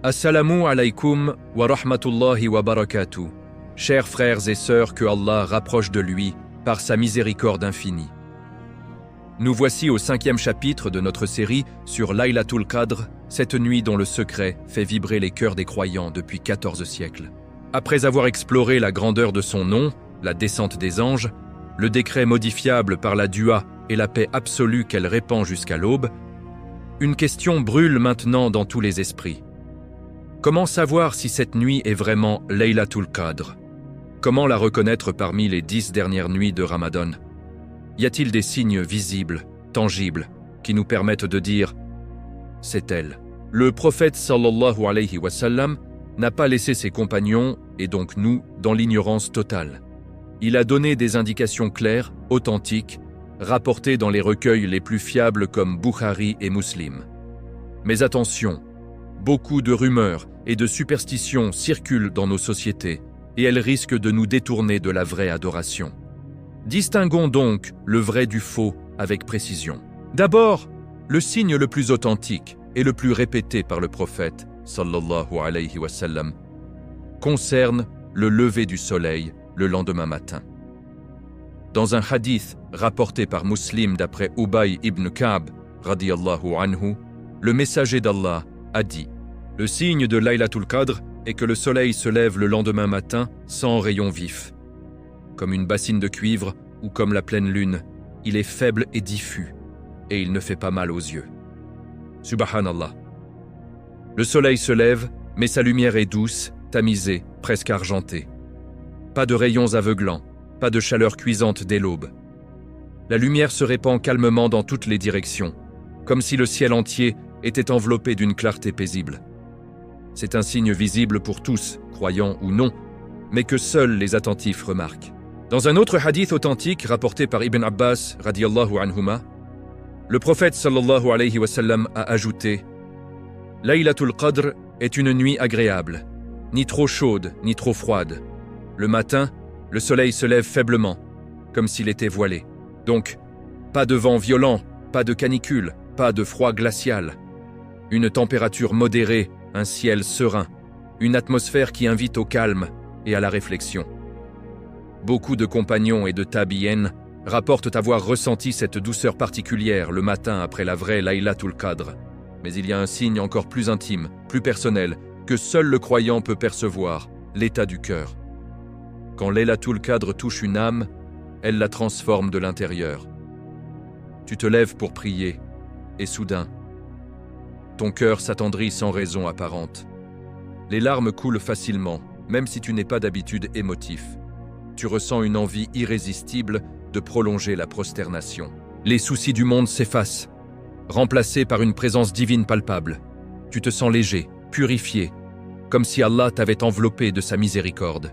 Assalamu alaykum wa rahmatullahi wa barakatuh. Chers frères et sœurs que Allah rapproche de lui par sa miséricorde infinie. Nous voici au 5e chapitre de notre série sur Laylatul Qadr, cette nuit dont le secret fait vibrer les cœurs des croyants depuis 14 siècles. Après avoir exploré la grandeur de son nom, la descente des anges, le décret modifiable par la dua et la paix absolue qu'elle répand jusqu'à l'aube, une question brûle maintenant dans tous les esprits. Comment savoir si cette nuit est vraiment Laylatul Qadr? Comment la reconnaître parmi les 10 dernières nuits de Ramadan? Y a-t-il des signes visibles, tangibles, qui nous permettent de dire « c'est elle ». Le prophète sallallahu alayhi wa sallam n'a pas laissé ses compagnons, et donc nous, dans l'ignorance totale. Il a donné des indications claires, authentiques, rapportées dans les recueils les plus fiables comme Bukhari et Muslim. Mais attention, beaucoup de rumeurs et de superstitions circulent dans nos sociétés, et elles risquent de nous détourner de la vraie adoration. Distinguons donc le vrai du faux avec précision. D'abord, le signe le plus authentique et le plus répété par le prophète, sallallahu alayhi wa sallam, concerne le lever du soleil le lendemain matin. Dans un hadith rapporté par Muslim d'après Ubay ibn Ka'b, radiyallahu anhu, le messager d'Allah a dit « Le signe de Laylatul Qadr est que le soleil se lève le lendemain matin sans rayon vif. Comme une bassine de cuivre ou comme la pleine lune, il est faible et diffus, et il ne fait pas mal aux yeux. Subhanallah. Le soleil se lève, mais sa lumière est douce, tamisée, presque argentée. Pas de rayons aveuglants, pas de chaleur cuisante dès l'aube. La lumière se répand calmement dans toutes les directions, comme si le ciel entier était enveloppé d'une clarté paisible. C'est un signe visible pour tous, croyants ou non, mais que seuls les attentifs remarquent. Dans un autre hadith authentique rapporté par Ibn Abbas radiyallahu anhuma, le prophète sallallahu alayhi wa sallam a ajouté « Laylatul Qadr est une nuit agréable, ni trop chaude ni trop froide. Le matin, le soleil se lève faiblement, comme s'il était voilé. Donc, pas de vent violent, pas de canicule, pas de froid glacial. Une température modérée, un ciel serein, une atmosphère qui invite au calme et à la réflexion. » Beaucoup de compagnons et de tabi'in rapportent avoir ressenti cette douceur particulière le matin après la vraie Laylatul Qadr. Mais il y a un signe encore plus intime, plus personnel, que seul le croyant peut percevoir, l'état du cœur. Quand Laylatul Qadr touche une âme, elle la transforme de l'intérieur. Tu te lèves pour prier, et soudain, ton cœur s'attendrit sans raison apparente. Les larmes coulent facilement, même si tu n'es pas d'habitude émotif. Tu ressens une envie irrésistible de prolonger la prosternation. Les soucis du monde s'effacent, remplacés par une présence divine palpable. Tu te sens léger, purifié, comme si Allah t'avait enveloppé de sa miséricorde.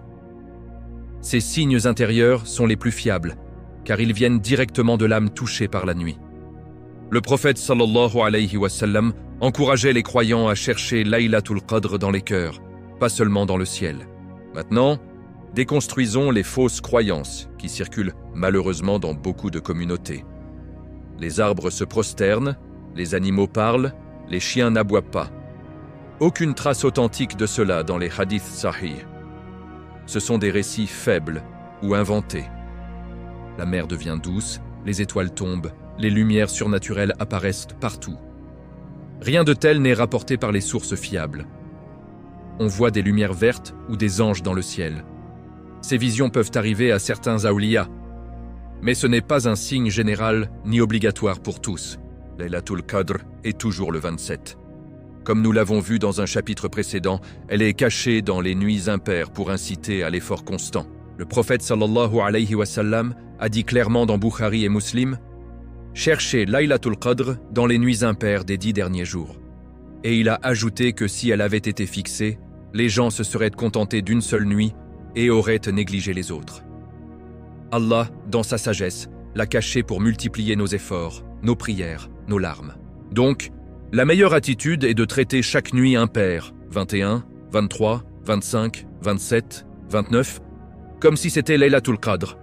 Ces signes intérieurs sont les plus fiables, car ils viennent directement de l'âme touchée par la nuit. Le prophète sallallahu alayhi wa sallam encourageait les croyants à chercher Laylatul Qadr dans les cœurs, pas seulement dans le ciel. Maintenant, déconstruisons les fausses croyances qui circulent malheureusement dans beaucoup de communautés. Les arbres se prosternent, les animaux parlent, les chiens n'aboient pas. Aucune trace authentique de cela dans les hadiths sahih. Ce sont des récits faibles ou inventés. La mer devient douce, les étoiles tombent, les lumières surnaturelles apparaissent partout. Rien de tel n'est rapporté par les sources fiables. On voit des lumières vertes ou des anges dans le ciel. Ces visions peuvent arriver à certains awliya, mais ce n'est pas un signe général ni obligatoire pour tous. Laylatul Qadr est toujours le 27. Comme nous l'avons vu dans un chapitre précédent, elle est cachée dans les nuits impaires pour inciter à l'effort constant. Le prophète sallallahu alayhi wa sallam a dit clairement dans Bukhari et Muslim Cherchez Laylatul Qadr dans les nuits impaires des 10 derniers jours. Et il a ajouté que si elle avait été fixée, les gens se seraient contentés d'une seule nuit et auraient négligé les autres. Allah, dans sa sagesse, l'a cachée pour multiplier nos efforts, nos prières, nos larmes. Donc, la meilleure attitude est de traiter chaque nuit impaire, 21, 23, 25, 27, 29, comme si c'était Laylatul Qadr.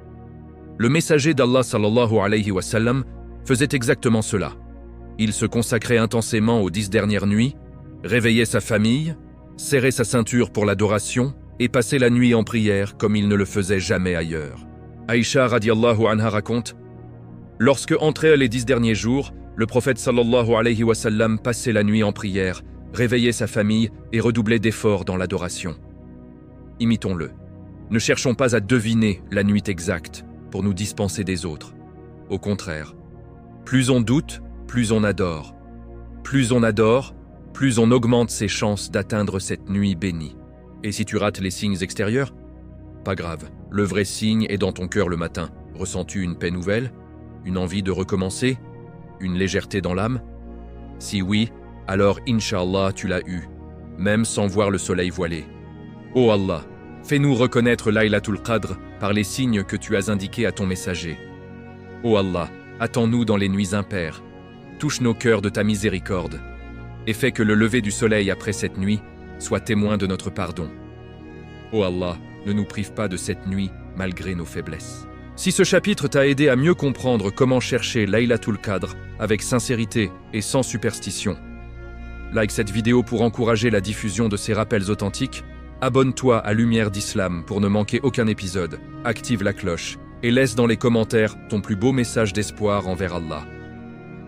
Le messager d'Allah sallallahu alayhi wa sallam faisait exactement cela. Il se consacrait intensément aux 10 dernières nuits, réveillait sa famille, serrait sa ceinture pour l'adoration et passait la nuit en prière comme il ne le faisait jamais ailleurs. Aïcha radiallahu anha raconte: lorsque entraient les 10 derniers jours, le prophète sallallahu alayhi wa sallam passait la nuit en prière, réveillait sa famille et redoublait d'efforts dans l'adoration. Imitons-le. Ne cherchons pas à deviner la nuit exacte pour nous dispenser des autres. Au contraire, plus on doute, plus on adore. Plus on adore, plus on augmente ses chances d'atteindre cette nuit bénie. Et si tu rates les signes extérieurs? Pas grave, le vrai signe est dans ton cœur le matin. Ressens-tu une paix nouvelle? Une envie de recommencer? Une légèreté dans l'âme? Si oui, alors Inch'Allah tu l'as eu, même sans voir le soleil voilé. Ô Allah, fais-nous reconnaître Laylatul Qadr par les signes que tu as indiqués à ton messager. Ô Allah, attends-nous dans les nuits impaires, touche nos cœurs de ta miséricorde, et fais que le lever du soleil après cette nuit soit témoin de notre pardon. Ô Allah, ne nous prive pas de cette nuit malgré nos faiblesses. Si ce chapitre t'a aidé à mieux comprendre comment chercher Laylatul Qadr avec sincérité et sans superstition, like cette vidéo pour encourager la diffusion de ces rappels authentiques, abonne-toi à Lumière d'Islam pour ne manquer aucun épisode, active la cloche et laisse dans les commentaires ton plus beau message d'espoir envers Allah.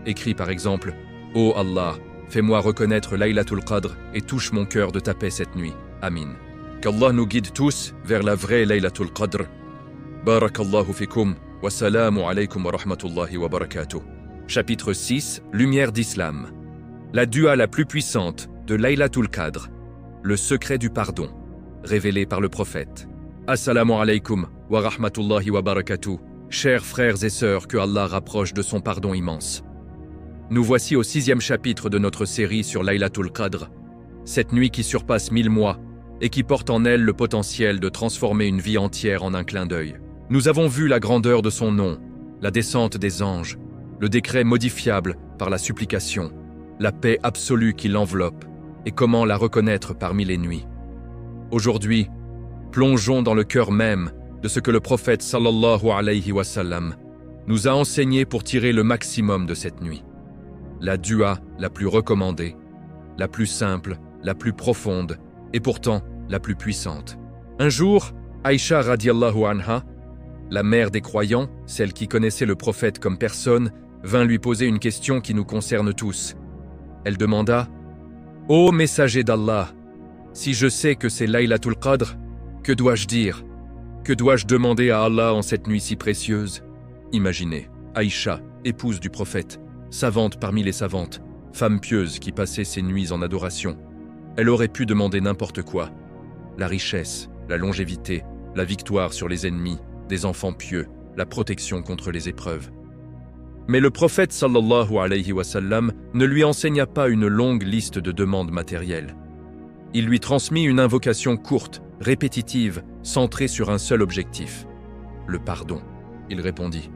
Écris par exemple: Ô Allah, fais-moi reconnaître Laylatul Qadr et touche mon cœur de ta paix cette nuit. Amin. Qu'Allah nous guide tous vers la vraie Laylatul Qadr. Barakallahu fikum, wa salamu alaykum wa rahmatullahi wa barakatuh. Chapitre 6, Lumière d'Islam. La dua la plus puissante de Laylatul Qadr, le secret du pardon, révélé par le prophète. Assalamu alaykum wa rahmatullahi wa barakatuh. Chers frères et sœurs, que Allah rapproche de son pardon immense. Nous voici au 6e chapitre de notre série sur Laylatul Qadr, cette nuit qui surpasse 1000 mois et qui porte en elle le potentiel de transformer une vie entière en un clin d'œil. Nous avons vu la grandeur de son nom, la descente des anges, le décret modifiable par la supplication, la paix absolue qui l'enveloppe et comment la reconnaître parmi les nuits. Aujourd'hui, plongeons dans le cœur même de ce que le prophète sallallahu alayhi wa sallam nous a enseigné pour tirer le maximum de cette nuit. La dua la plus recommandée, la plus simple, la plus profonde et pourtant la plus puissante. Un jour, Aïcha radiallahu anha, la mère des croyants, celle qui connaissait le prophète comme personne, vint lui poser une question qui nous concerne tous. Elle demanda: Ô messager d'Allah, si je sais que c'est Laylatul Qadr, que dois-je dire? Que dois-je demander à Allah en cette nuit si précieuse? Imaginez, Aïcha, épouse du prophète, savante parmi les savantes, femme pieuse qui passait ses nuits en adoration. Elle aurait pu demander n'importe quoi. La richesse, la longévité, la victoire sur les ennemis, des enfants pieux, la protection contre les épreuves. Mais le prophète sallallahu alayhi wa sallam ne lui enseigna pas une longue liste de demandes matérielles. Il lui transmit une invocation courte, répétitive, centrée sur un seul objectif: le pardon. Il répondit: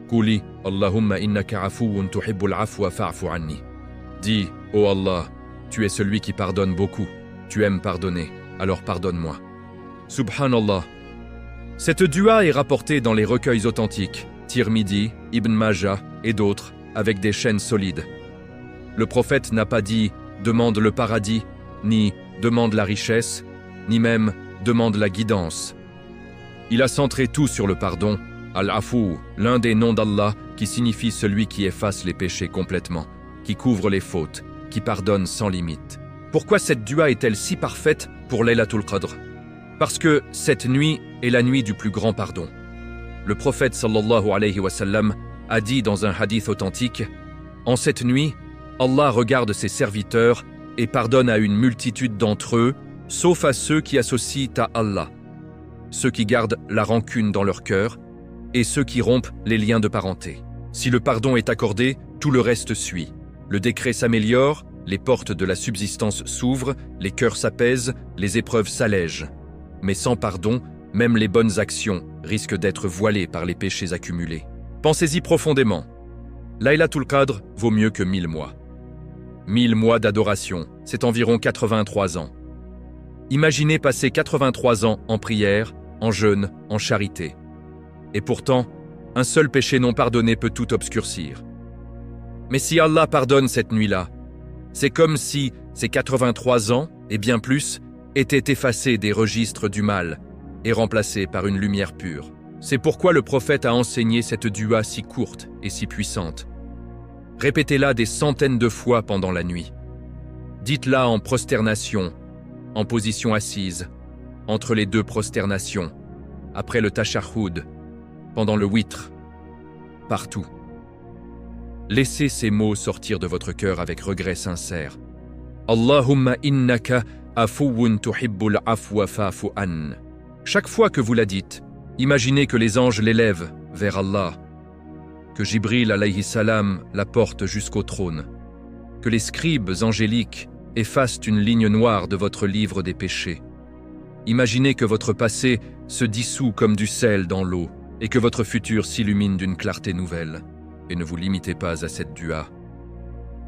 Quli Allahumma innaka afuwun tuhibbul afwa fa'fu anni. Dis: ô Allah, tu es celui qui pardonne beaucoup, tu aimes pardonner, alors pardonne-moi. Subhanallah. Cette dua est rapportée dans les recueils authentiques, Tirmidhi, Ibn Majah et d'autres, avec des chaînes solides. Le prophète n'a pas dit « demande le paradis », ni « demande la richesse », ni même « demande la guidance ». Il a centré tout sur le pardon, Al-Afou, l'un des noms d'Allah qui signifie celui qui efface les péchés complètement, qui couvre les fautes, qui pardonne sans limite. Pourquoi cette dua est-elle si parfaite pour Laylatul Qadr? Parce que cette nuit est la nuit du plus grand pardon. Le prophète sallallahu alayhi wa sallam a dit dans un hadith authentique: en cette nuit, Allah regarde ses serviteurs et pardonne à une multitude d'entre eux, sauf à ceux qui associent à Allah, ceux qui gardent la rancune dans leur cœur et ceux qui rompent les liens de parenté. Si le pardon est accordé, tout le reste suit. Le décret s'améliore, les portes de la subsistance s'ouvrent, les cœurs s'apaisent, les épreuves s'allègent. Mais sans pardon, même les bonnes actions risquent d'être voilées par les péchés accumulés. Pensez-y profondément. Laylatul Qadr vaut mieux que 1000 mois. 1000 mois d'adoration, c'est environ 83 ans. Imaginez passer 83 ans en prière, en jeûne, en charité. Et pourtant, un seul péché non pardonné peut tout obscurcir. Mais si Allah pardonne cette nuit-là, c'est comme si ces 83 ans, et bien plus, étaient effacés des registres du mal et remplacés par une lumière pure. C'est pourquoi le prophète a enseigné cette dua si courte et si puissante. Répétez-la des centaines de fois pendant la nuit. Dites-la en prosternation, en position assise, entre les deux prosternations, après le tashahhud, pendant le witr, partout. Laissez ces mots sortir de votre cœur avec regret sincère. Allahumma innaka afuwun tuhibbul afwa fa'fu an. Chaque fois que vous la dites, imaginez que les anges l'élèvent vers Allah, que Jibril alayhi salam la porte jusqu'au trône, que les scribes angéliques effacent une ligne noire de votre livre des péchés. Imaginez que votre passé se dissout comme du sel dans l'eau et que votre futur s'illumine d'une clarté nouvelle. Et ne vous limitez pas à cette dua.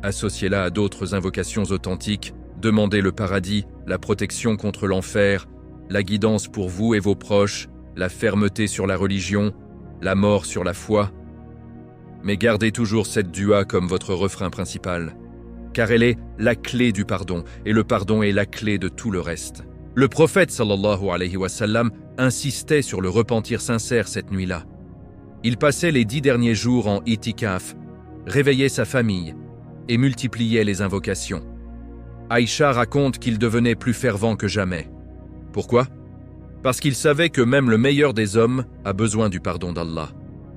Associez-la à d'autres invocations authentiques, demandez le paradis, la protection contre l'enfer, la guidance pour vous et vos proches, la fermeté sur la religion, la mort sur la foi. Mais gardez toujours cette dua comme votre refrain principal, car elle est la clé du pardon, et le pardon est la clé de tout le reste. Le prophète sallallahu alayhi wa sallam insistait sur le repentir sincère cette nuit-là. Il passait les 10 derniers jours en itikaf, réveillait sa famille et multipliait les invocations. Aïcha raconte qu'il devenait plus fervent que jamais. Pourquoi? Parce qu'il savait que même le meilleur des hommes a besoin du pardon d'Allah.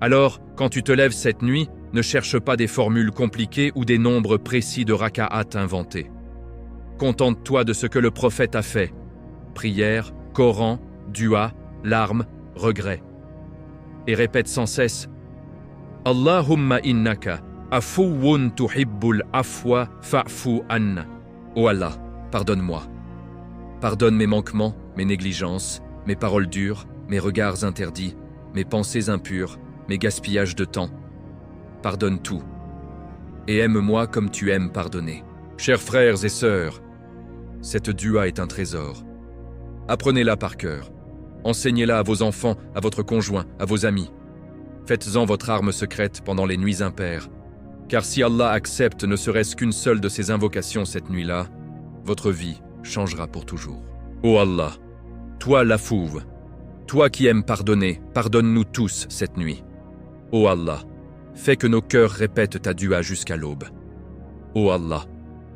Alors, quand tu te lèves cette nuit, ne cherche pas des formules compliquées ou des nombres précis de raka'at inventés. Contente-toi de ce que le prophète a fait. Prière, Coran, dua, larmes, regrets. Et répète sans cesse « Allahumma innaka afuwun tuhibbul afwa fa'fu an » Oh Allah, pardonne-moi. Pardonne mes manquements, mes négligences, mes paroles dures, mes regards interdits, mes pensées impures, mes gaspillages de temps. Pardonne tout. Et aime-moi comme tu aimes pardonner. Chers frères et sœurs, cette dua est un trésor. Apprenez-la par cœur. Enseignez-la à vos enfants, à votre conjoint, à vos amis. Faites-en votre arme secrète pendant les nuits impaires. Car si Allah accepte ne serait-ce qu'une seule de ces invocations cette nuit-là, votre vie changera pour toujours. Ô Allah, toi l'afouv, toi qui aimes pardonner, pardonne-nous tous cette nuit. Ô Allah, fais que nos cœurs répètent ta dua jusqu'à l'aube. Ô Allah,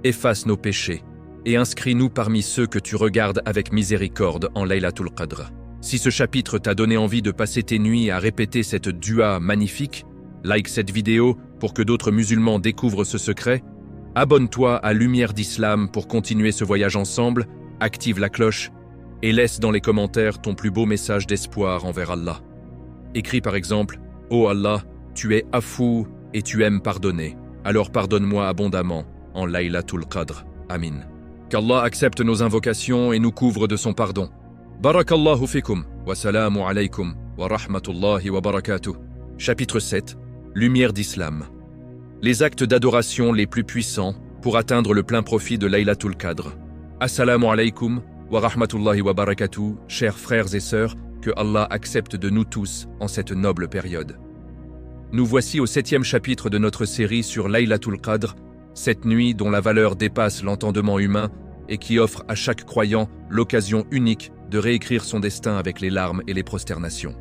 efface nos péchés et inscris-nous parmi ceux que tu regardes avec miséricorde en Laylatul Qadr. Si ce chapitre t'a donné envie de passer tes nuits à répéter cette dua magnifique, like cette vidéo pour que d'autres musulmans découvrent ce secret, abonne-toi à Lumière d'Islam pour continuer ce voyage ensemble, active la cloche et laisse dans les commentaires ton plus beau message d'espoir envers Allah. Écris par exemple « Ô Allah, tu es afou et tu aimes pardonner, alors pardonne-moi abondamment en Laylatul Qadr. Amin. » Qu'Allah accepte nos invocations et nous couvre de son pardon. Barakallahu fikum, wa salamu alaykum, wa rahmatullahi wa barakatuh. Chapitre 7. Lumière d'Islam. Les actes d'adoration les plus puissants pour atteindre le plein profit de Laylatul Qadr. Assalamu alaykum, wa rahmatullahi wa barakatuh, chers frères et sœurs, que Allah accepte de nous tous en cette noble période. Nous voici au 7e chapitre de notre série sur Laylatul Qadr, cette nuit dont la valeur dépasse l'entendement humain et qui offre à chaque croyant l'occasion unique de réécrire son destin avec les larmes et les prosternations.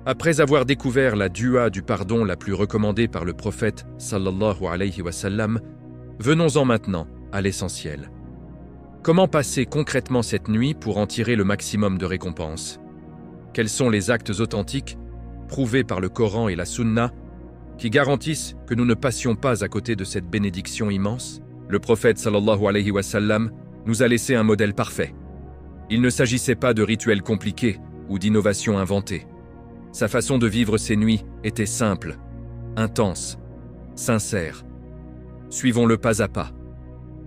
Après avoir découvert la dua du pardon la plus recommandée par le prophète sallallahu alayhi wa sallam, venons-en maintenant à l'essentiel. Comment passer concrètement cette nuit pour en tirer le maximum de récompenses? Quels sont les actes authentiques, prouvés par le Coran et la Sunna, qui garantissent que nous ne passions pas à côté de cette bénédiction immense? Le prophète sallallahu alayhi wa sallam nous a laissé un modèle parfait. Il ne s'agissait pas de rituels compliqués ou d'innovations inventées. Sa façon de vivre ces nuits était simple, intense sincère. Suivons-le pas à pas.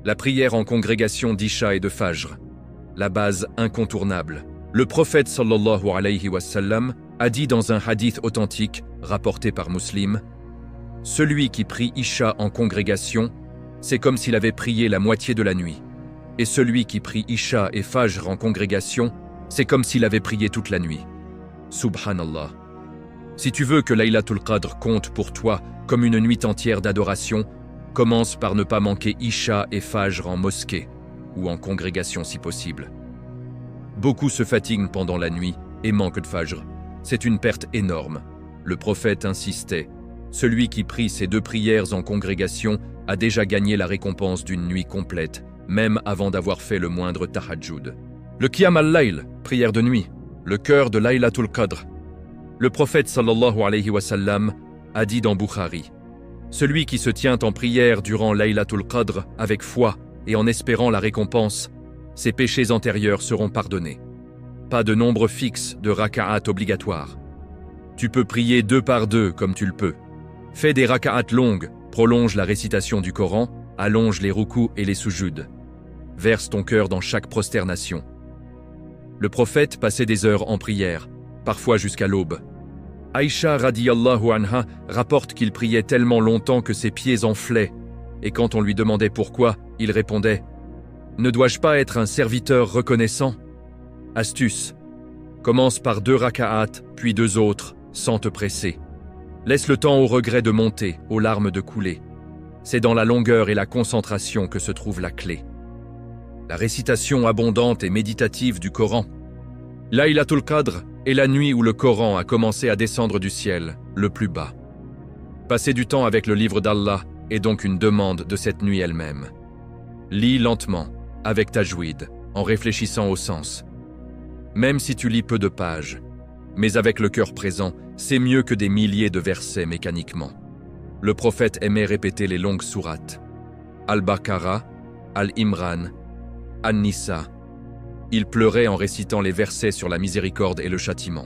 La prière en congrégation d'Isha et de Fajr, la base incontournable. Le prophète sallallahu alayhi wa sallam a dit dans un hadith authentique rapporté par Muslim, « Celui qui prie Isha en congrégation, c'est comme s'il avait prié la moitié de la nuit. Et celui qui prie Isha et Fajr en congrégation, c'est comme s'il avait prié toute la nuit. » Subhanallah. Si tu veux que Laylatul Qadr compte pour toi comme une nuit entière d'adoration, commence par ne pas manquer Isha et Fajr en mosquée ou en congrégation si possible. Beaucoup se fatiguent pendant la nuit et manquent de Fajr. C'est une perte énorme. Le prophète insistait. Celui qui prie ces deux prières en congrégation a déjà gagné la récompense d'une nuit complète, même avant d'avoir fait le moindre tahajjud. Le Qiyam al-Layl, prière de nuit, le cœur de Laylatul Qadr. Le prophète sallallahu alayhi wa sallam a dit dans Bukhari, « Celui qui se tient en prière durant Laylatul Qadr avec foi et en espérant la récompense, ses péchés antérieurs seront pardonnés. » Pas de nombre fixe de raka'at obligatoires. Tu peux prier 2 par 2 comme tu le peux. Fais des raka'at longues, prolonge la récitation du Coran, allonge les rukus et les sujuds. Verse ton cœur dans chaque prosternation. Le prophète passait des heures en prière, parfois jusqu'à l'aube. Aïcha radiyallahu anha rapporte qu'il priait tellement longtemps que ses pieds enflaient, et quand on lui demandait pourquoi, il répondait « Ne dois-je pas être un serviteur reconnaissant ?» Astuce. Commence par 2 raka'at, puis 2 autres, sans te presser. Laisse le temps au regret de monter, aux larmes de couler. C'est dans la longueur et la concentration que se trouve la clé. La récitation abondante et méditative du Coran. Laylatul Qadr est la nuit où le Coran a commencé à descendre du ciel, le plus bas. Passer du temps avec le livre d'Allah est donc une demande de cette nuit elle-même. Lis lentement, avec tajwid, en réfléchissant au sens. Même si tu lis peu de pages, mais avec le cœur présent, c'est mieux que des milliers de versets mécaniquement. Le prophète aimait répéter les longues sourates. Al-Baqarah, Al-Imran, An-Nisa. Il pleurait en récitant les versets sur la miséricorde et le châtiment.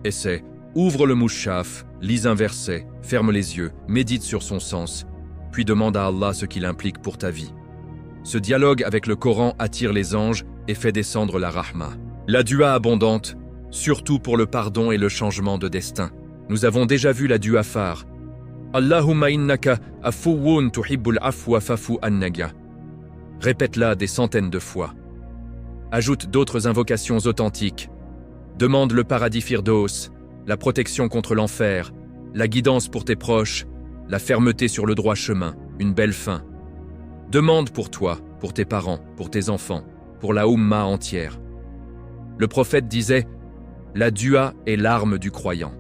Essaie, ouvre le mouchaf, lis un verset, ferme les yeux, médite sur son sens, puis demande à Allah ce qu'il implique pour ta vie. Ce dialogue avec le Coran attire les anges et fait descendre la rahma. La dua abondante, surtout pour le pardon et le changement de destin. Nous avons déjà vu la dua phare. Allahumma innaka afuwun tuhibbul afwa fafu annaga. Répète-la des centaines de fois. Ajoute d'autres invocations authentiques. Demande le paradis firdaus, la protection contre l'enfer, la guidance pour tes proches, la fermeté sur le droit chemin, une belle fin. Demande pour toi, pour tes parents, pour tes enfants, pour la Ummah entière. Le prophète disait « La dua est l'arme du croyant.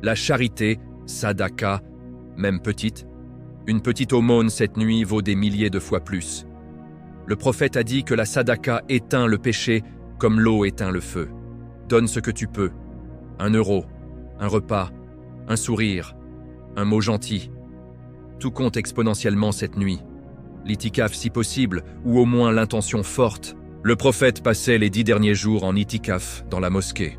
La charité, sadaka, même petite, une petite aumône cette nuit vaut des milliers de fois plus. Le prophète a dit que la sadaka éteint le péché comme l'eau éteint le feu. Donne ce que tu peux. 1 euro, un repas, un sourire, un mot gentil. Tout compte exponentiellement cette nuit. L'itikaf si possible, ou au moins l'intention forte. Le prophète passait les 10 derniers jours en itikaf dans la mosquée.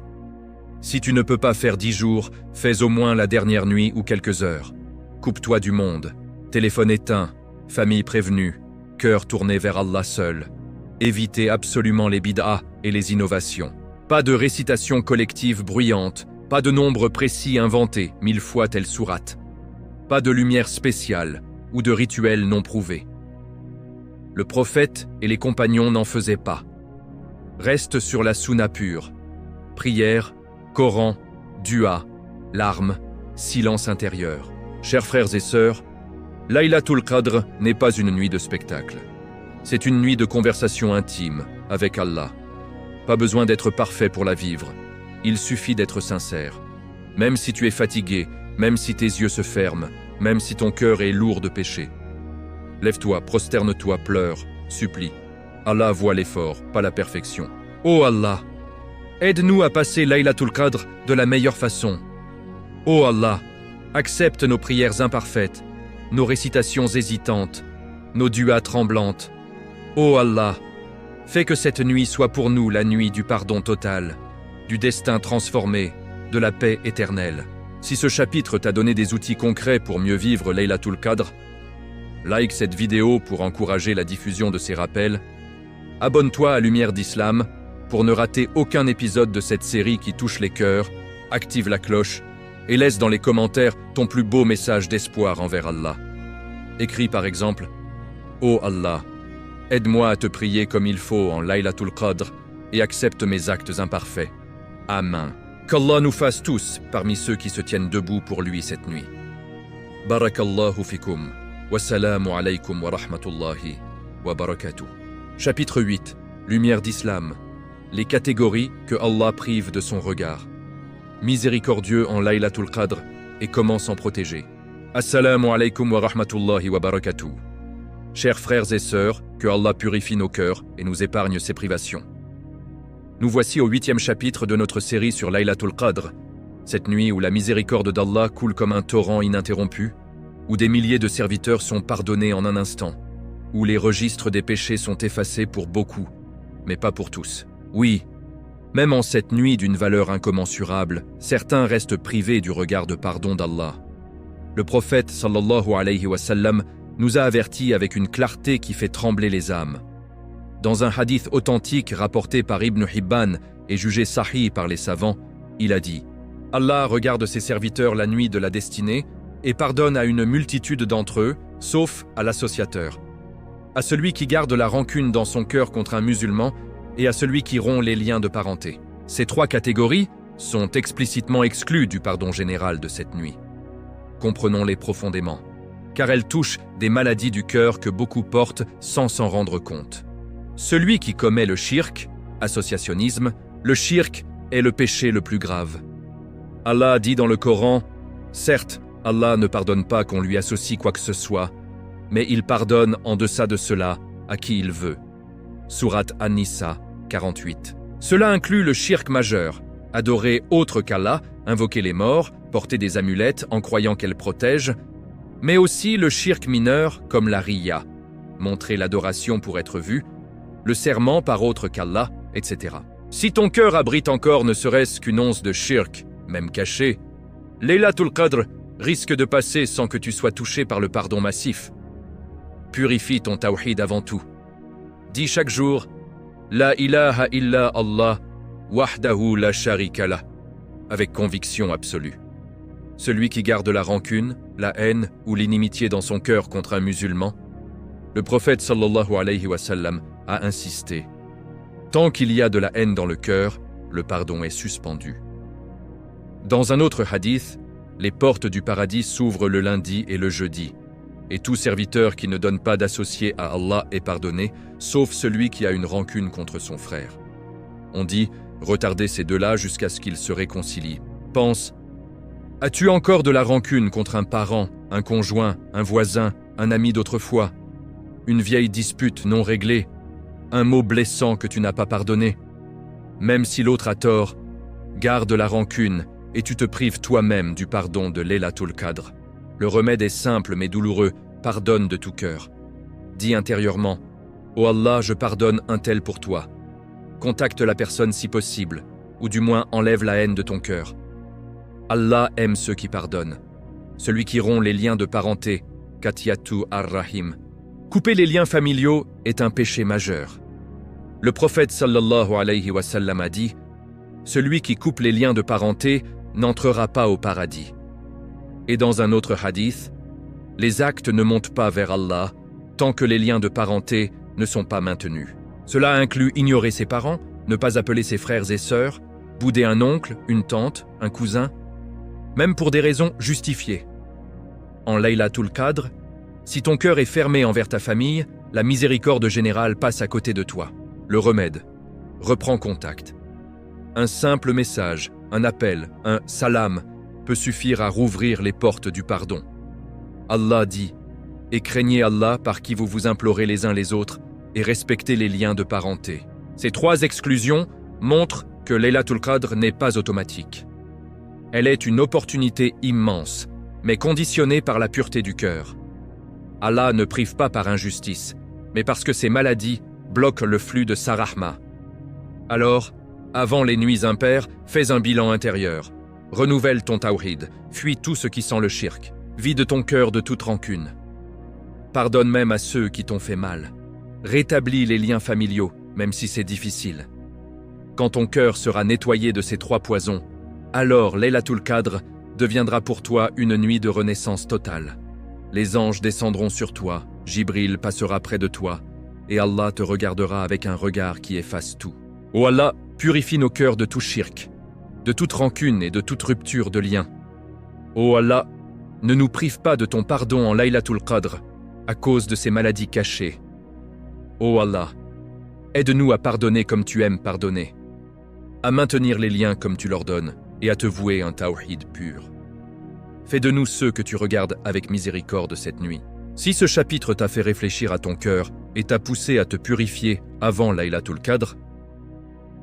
Si tu ne peux pas faire 10 jours, fais au moins la dernière nuit ou quelques heures. Coupe-toi du monde. Téléphone éteint, famille prévenue, cœur tourné vers Allah seul. Évitez absolument les bid'ah et les innovations. Pas de récitation collective bruyante, pas de nombre précis inventé 1000 fois telle sourate. Pas de lumière spéciale ou de rituel non prouvé. Le prophète et les compagnons n'en faisaient pas. Reste sur la sunna pure. Prière, Coran, dua, larmes, silence intérieur. Chers frères et sœurs, Laylatul Qadr n'est pas une nuit de spectacle. C'est une nuit de conversation intime avec Allah. Pas besoin d'être parfait pour la vivre. Il suffit d'être sincère. Même si tu es fatigué, même si tes yeux se ferment, même si ton cœur est lourd de péché. Lève-toi, prosterne-toi, pleure, supplie. Allah voit l'effort, pas la perfection. Oh Allah, aide-nous à passer Laylatul Qadr de la meilleure façon. Oh Allah, accepte nos prières imparfaites, nos récitations hésitantes, nos duas tremblantes. Oh Allah, fais que cette nuit soit pour nous la nuit du pardon total, du destin transformé, de la paix éternelle. Si ce chapitre t'a donné des outils concrets pour mieux vivre Laylatul Qadr, like cette vidéo pour encourager la diffusion de ces rappels, abonne-toi à Lumière d'Islam pour ne rater aucun épisode de cette série qui touche les cœurs, active la cloche et laisse dans les commentaires ton plus beau message d'espoir envers Allah. Écris par exemple « Ô Allah, aide-moi à te prier comme il faut en Laylatul Qadr et accepte mes actes imparfaits. Amen. » Qu'Allah nous fasse tous parmi ceux qui se tiennent debout pour lui cette nuit. Barakallahu fikum. Wassalamu alaykum wa rahmatullahi wa barakatuh. Chapitre 8. Lumière d'Islam. Les catégories que Allah prive de son regard. Miséricordieux en Laylatul Qadr et comment s'en protéger. Assalamu alaykum wa rahmatullahi wa barakatuh. Chers frères et sœurs, que Allah purifie nos cœurs et nous épargne ses privations. Nous voici au 8e chapitre de notre série sur Laylatul Qadr, cette nuit où la miséricorde d'Allah coule comme un torrent ininterrompu, où des milliers de serviteurs sont pardonnés en un instant, où les registres des péchés sont effacés pour beaucoup, mais pas pour tous. Oui, même en cette nuit d'une valeur incommensurable, certains restent privés du regard de pardon d'Allah. Le prophète sallallahu alayhi wa sallam nous a avertis avec une clarté qui fait trembler les âmes. Dans un hadith authentique rapporté par Ibn Hibban et jugé sahih par les savants, il a dit « Allah regarde ses serviteurs la nuit de la destinée et pardonne à une multitude d'entre eux, sauf à l'associateur, à celui qui garde la rancune dans son cœur contre un musulman et à celui qui rompt les liens de parenté. » Ces trois catégories sont explicitement exclues du pardon général de cette nuit. Comprenons-les profondément, car elles touchent des maladies du cœur que beaucoup portent sans s'en rendre compte. Celui qui commet le shirk, associationnisme, le shirk est le péché le plus grave. Allah dit dans le Coran, certes, Allah ne pardonne pas qu'on lui associe quoi que ce soit, mais il pardonne en deçà de cela à qui il veut. Sourate An-Nisa 48. Cela inclut le shirk majeur, adorer autre qu'Allah, invoquer les morts, porter des amulettes en croyant qu'elles protègent, mais aussi le shirk mineur comme la riya, montrer l'adoration pour être vu, le serment par autre qu'Allah, etc. Si ton cœur abrite encore ne serait-ce qu'une once de shirk, même caché, Laylatul Qadr risque de passer sans que tu sois touché par le pardon massif. Purifie ton tawhid avant tout. Dis chaque jour « La ilaha illa Allah, wahdahu la sharika lah » avec conviction absolue. Celui qui garde la rancune, la haine ou l'inimitié dans son cœur contre un musulman, le prophète sallallahu alayhi wa sallam a insisté. Tant qu'il y a de la haine dans le cœur, le pardon est suspendu. Dans un autre hadith, les portes du paradis s'ouvrent le lundi et le jeudi, et tout serviteur qui ne donne pas d'associé à Allah est pardonné, sauf celui qui a une rancune contre son frère. On dit, retardez ces deux-là jusqu'à ce qu'ils se réconcilient. Pense, as-tu encore de la rancune contre un parent, un conjoint, un voisin, un ami d'autrefois? Une vieille dispute non réglée, un mot blessant que tu n'as pas pardonné. Même si l'autre a tort, garde la rancune et tu te prives toi-même du pardon de Laylatul Qadr. Le remède est simple mais douloureux, pardonne de tout cœur. Dis intérieurement, « Oh Allah, je pardonne un tel pour toi. » Contacte la personne si possible, ou du moins enlève la haine de ton cœur. Allah aime ceux qui pardonnent. Celui qui rompt les liens de parenté, Qatiyatu ar-Rahim. Couper les liens familiaux est un péché majeur. Le prophète sallallahu alayhi wa sallam a dit « Celui qui coupe les liens de parenté n'entrera pas au paradis. » Et dans un autre hadith, « Les actes ne montent pas vers Allah tant que les liens de parenté ne sont pas maintenus. » Cela inclut ignorer ses parents, ne pas appeler ses frères et sœurs, bouder un oncle, une tante, un cousin, même pour des raisons justifiées. En Laylatul Qadr, si ton cœur est fermé envers ta famille, la miséricorde générale passe à côté de toi. Le remède, reprends contact. Un simple message, un appel, un salam peut suffire à rouvrir les portes du pardon. Allah dit « Et craignez Allah par qui vous vous implorez les uns les autres et respectez les liens de parenté. » Ces trois exclusions montrent que Laylatul Qadr n'est pas automatique. Elle est une opportunité immense, mais conditionnée par la pureté du cœur. Allah ne prive pas par injustice, mais parce que ses maladies bloquent le flux de sa rahma. Alors, avant les nuits impaires, fais un bilan intérieur. Renouvelle ton tawhid, fuis tout ce qui sent le shirk, vide ton cœur de toute rancune. Pardonne même à ceux qui t'ont fait mal. Rétablis les liens familiaux, même si c'est difficile. Quand ton cœur sera nettoyé de ces 3 poisons, alors Laylatul Qadr deviendra pour toi une nuit de renaissance totale. Les anges descendront sur toi, Jibril passera près de toi, et Allah te regardera avec un regard qui efface tout. Ô Allah, purifie nos cœurs de tout shirk, de toute rancune et de toute rupture de lien. Ô Allah, ne nous prive pas de ton pardon en Laylatul Qadr à cause de ces maladies cachées. Ô Allah, aide-nous à pardonner comme tu aimes pardonner, à maintenir les liens comme tu leur donnes et à te vouer un tawhid pur. Fais de nous ceux que tu regardes avec miséricorde cette nuit. Si ce chapitre t'a fait réfléchir à ton cœur et t'a poussé à te purifier avant Laylatul Qadr,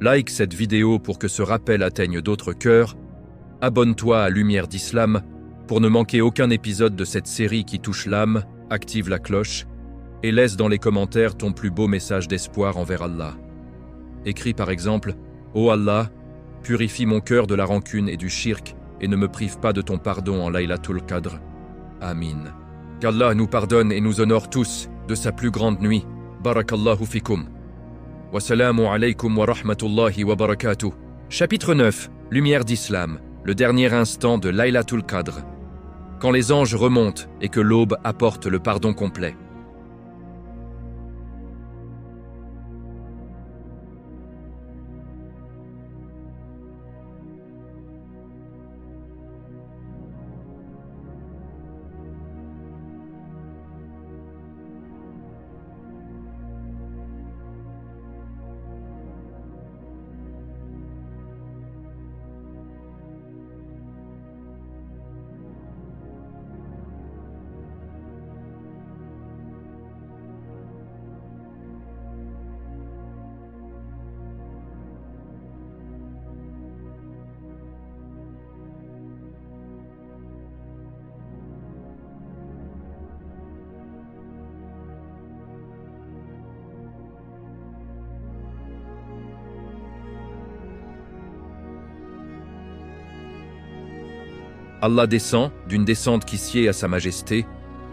like cette vidéo pour que ce rappel atteigne d'autres cœurs, abonne-toi à Lumière d'Islam pour ne manquer aucun épisode de cette série qui touche l'âme, active la cloche et laisse dans les commentaires ton plus beau message d'espoir envers Allah. Écris par exemple « Ô Allah, purifie mon cœur de la rancune et du shirk et ne me prive pas de ton pardon en Laylatul Qadr. Amin. » Qu'Allah nous pardonne et nous honore tous de sa plus grande nuit. Barakallahu fikum. Wassalamu alaykum wa rahmatullahi wa barakatuh. Chapitre 9. Lumière d'Islam. Le dernier instant de Laylatul Qadr. Quand les anges remontent et que l'aube apporte le pardon complet. Allah descend, d'une descente qui sied à sa majesté,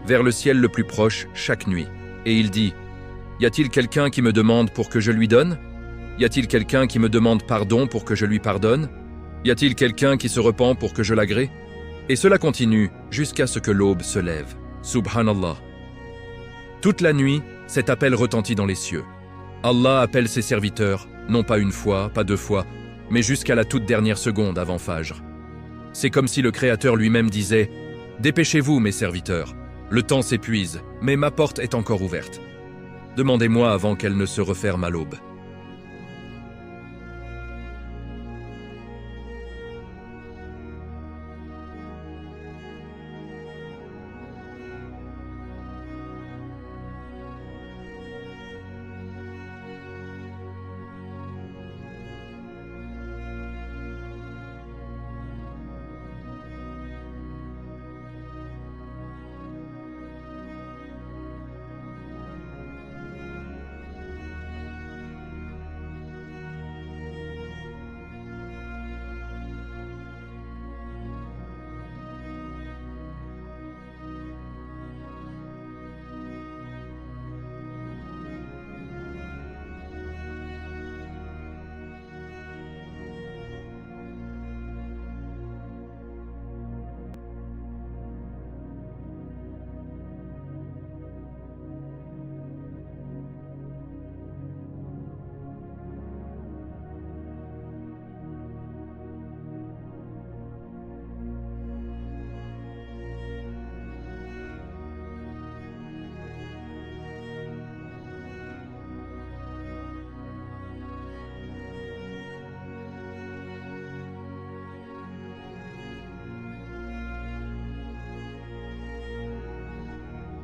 vers le ciel le plus proche chaque nuit. Et il dit « Y a-t-il quelqu'un qui me demande pour que je lui donne? Y a-t-il quelqu'un qui me demande pardon pour que je lui pardonne? Y a-t-il quelqu'un qui se repent pour que je l'agrée ?» Et cela continue jusqu'à ce que l'aube se lève. Subhanallah. Toute la nuit, cet appel retentit dans les cieux. Allah appelle ses serviteurs, non pas une fois, pas 2 fois, mais jusqu'à la toute dernière seconde avant Fajr. C'est comme si le Créateur lui-même disait « Dépêchez-vous, mes serviteurs, le temps s'épuise, mais ma porte est encore ouverte. Demandez-moi avant qu'elle ne se referme à l'aube. »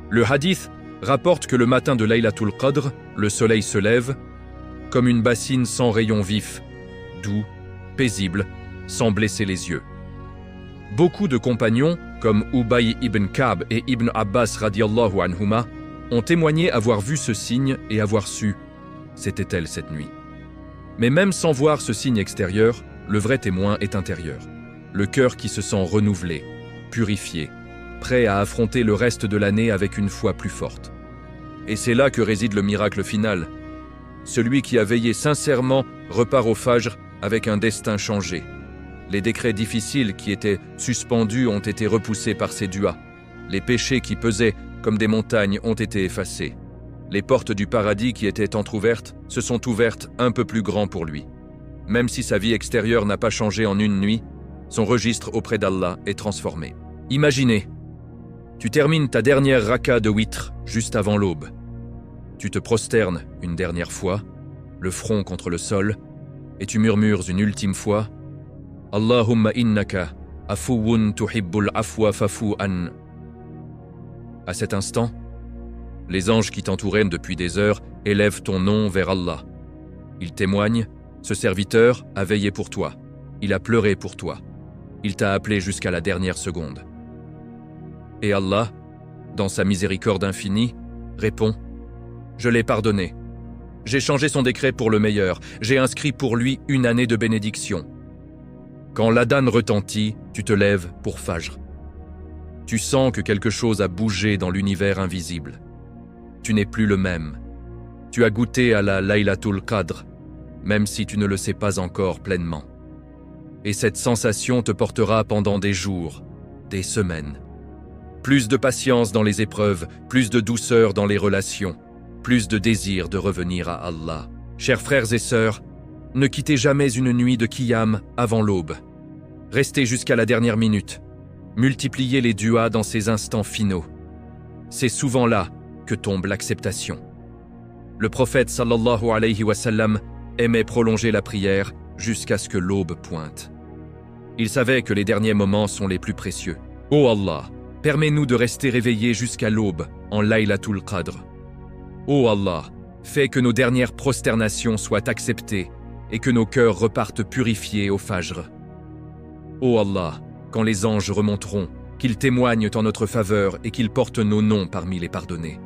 Le hadith rapporte que le matin de Laylatul Qadr, le soleil se lève comme une bassine sans rayons vifs, doux, paisible, sans blesser les yeux. Beaucoup de compagnons, comme Ubay ibn Ka'b et Ibn Abbas radiallahu anhuma, ont témoigné avoir vu ce signe et avoir su « c'était elle cette nuit ». Mais même sans voir ce signe extérieur, le vrai témoin est intérieur. le cœur qui se sent renouvelé, purifié, prêt à affronter le reste de l'année avec une foi plus forte. Et c'est là que réside le miracle final. Celui qui a veillé sincèrement repart au Fajr avec un destin changé. Les décrets difficiles qui étaient suspendus ont été repoussés par ses duas. Les péchés qui pesaient comme des montagnes ont été effacés. Les portes du paradis qui étaient entr'ouvertes se sont ouvertes un peu plus grand pour lui. Même si sa vie extérieure n'a pas changé en une nuit, son registre auprès d'Allah est transformé. Imaginez, tu termines ta dernière raka de witr juste avant l'aube. Tu te prosternes une dernière fois, le front contre le sol, et tu murmures une ultime fois « Allahumma innaka afuwun tuhibbul afwa fafu'an ». À cet instant, les anges qui t'entouraient depuis des heures élèvent ton nom vers Allah. Ils témoignent, ce serviteur a veillé pour toi, il a pleuré pour toi, il t'a appelé jusqu'à la dernière seconde. Et Allah, dans sa miséricorde infinie, répond « Je l'ai pardonné. J'ai changé son décret pour le meilleur, j'ai inscrit pour lui une année de bénédiction. » Quand l'adhan retentit, tu te lèves pour Fajr. Tu sens que quelque chose a bougé dans l'univers invisible. Tu n'es plus le même. Tu as goûté à la Laylatul Qadr, même si tu ne le sais pas encore pleinement. Et cette sensation te portera pendant des jours, des semaines. Plus de patience dans les épreuves, plus de douceur dans les relations, plus de désir de revenir à Allah. Chers frères et sœurs, ne quittez jamais une nuit de Qiyam avant l'aube. Restez jusqu'à la dernière minute. Multipliez les duas dans ces instants finaux. C'est souvent là que tombe l'acceptation. Le prophète sallallahu alayhi wa sallam aimait prolonger la prière jusqu'à ce que l'aube pointe. Il savait que les derniers moments sont les plus précieux. Ô Allah, permets-nous de rester réveillés jusqu'à l'aube en Laylatul Qadr. Ô Allah, fais que nos dernières prosternations soient acceptées et que nos cœurs repartent purifiés au Fajr. Ô Allah, quand les anges remonteront, qu'ils témoignent en notre faveur et qu'ils portent nos noms parmi les pardonnés.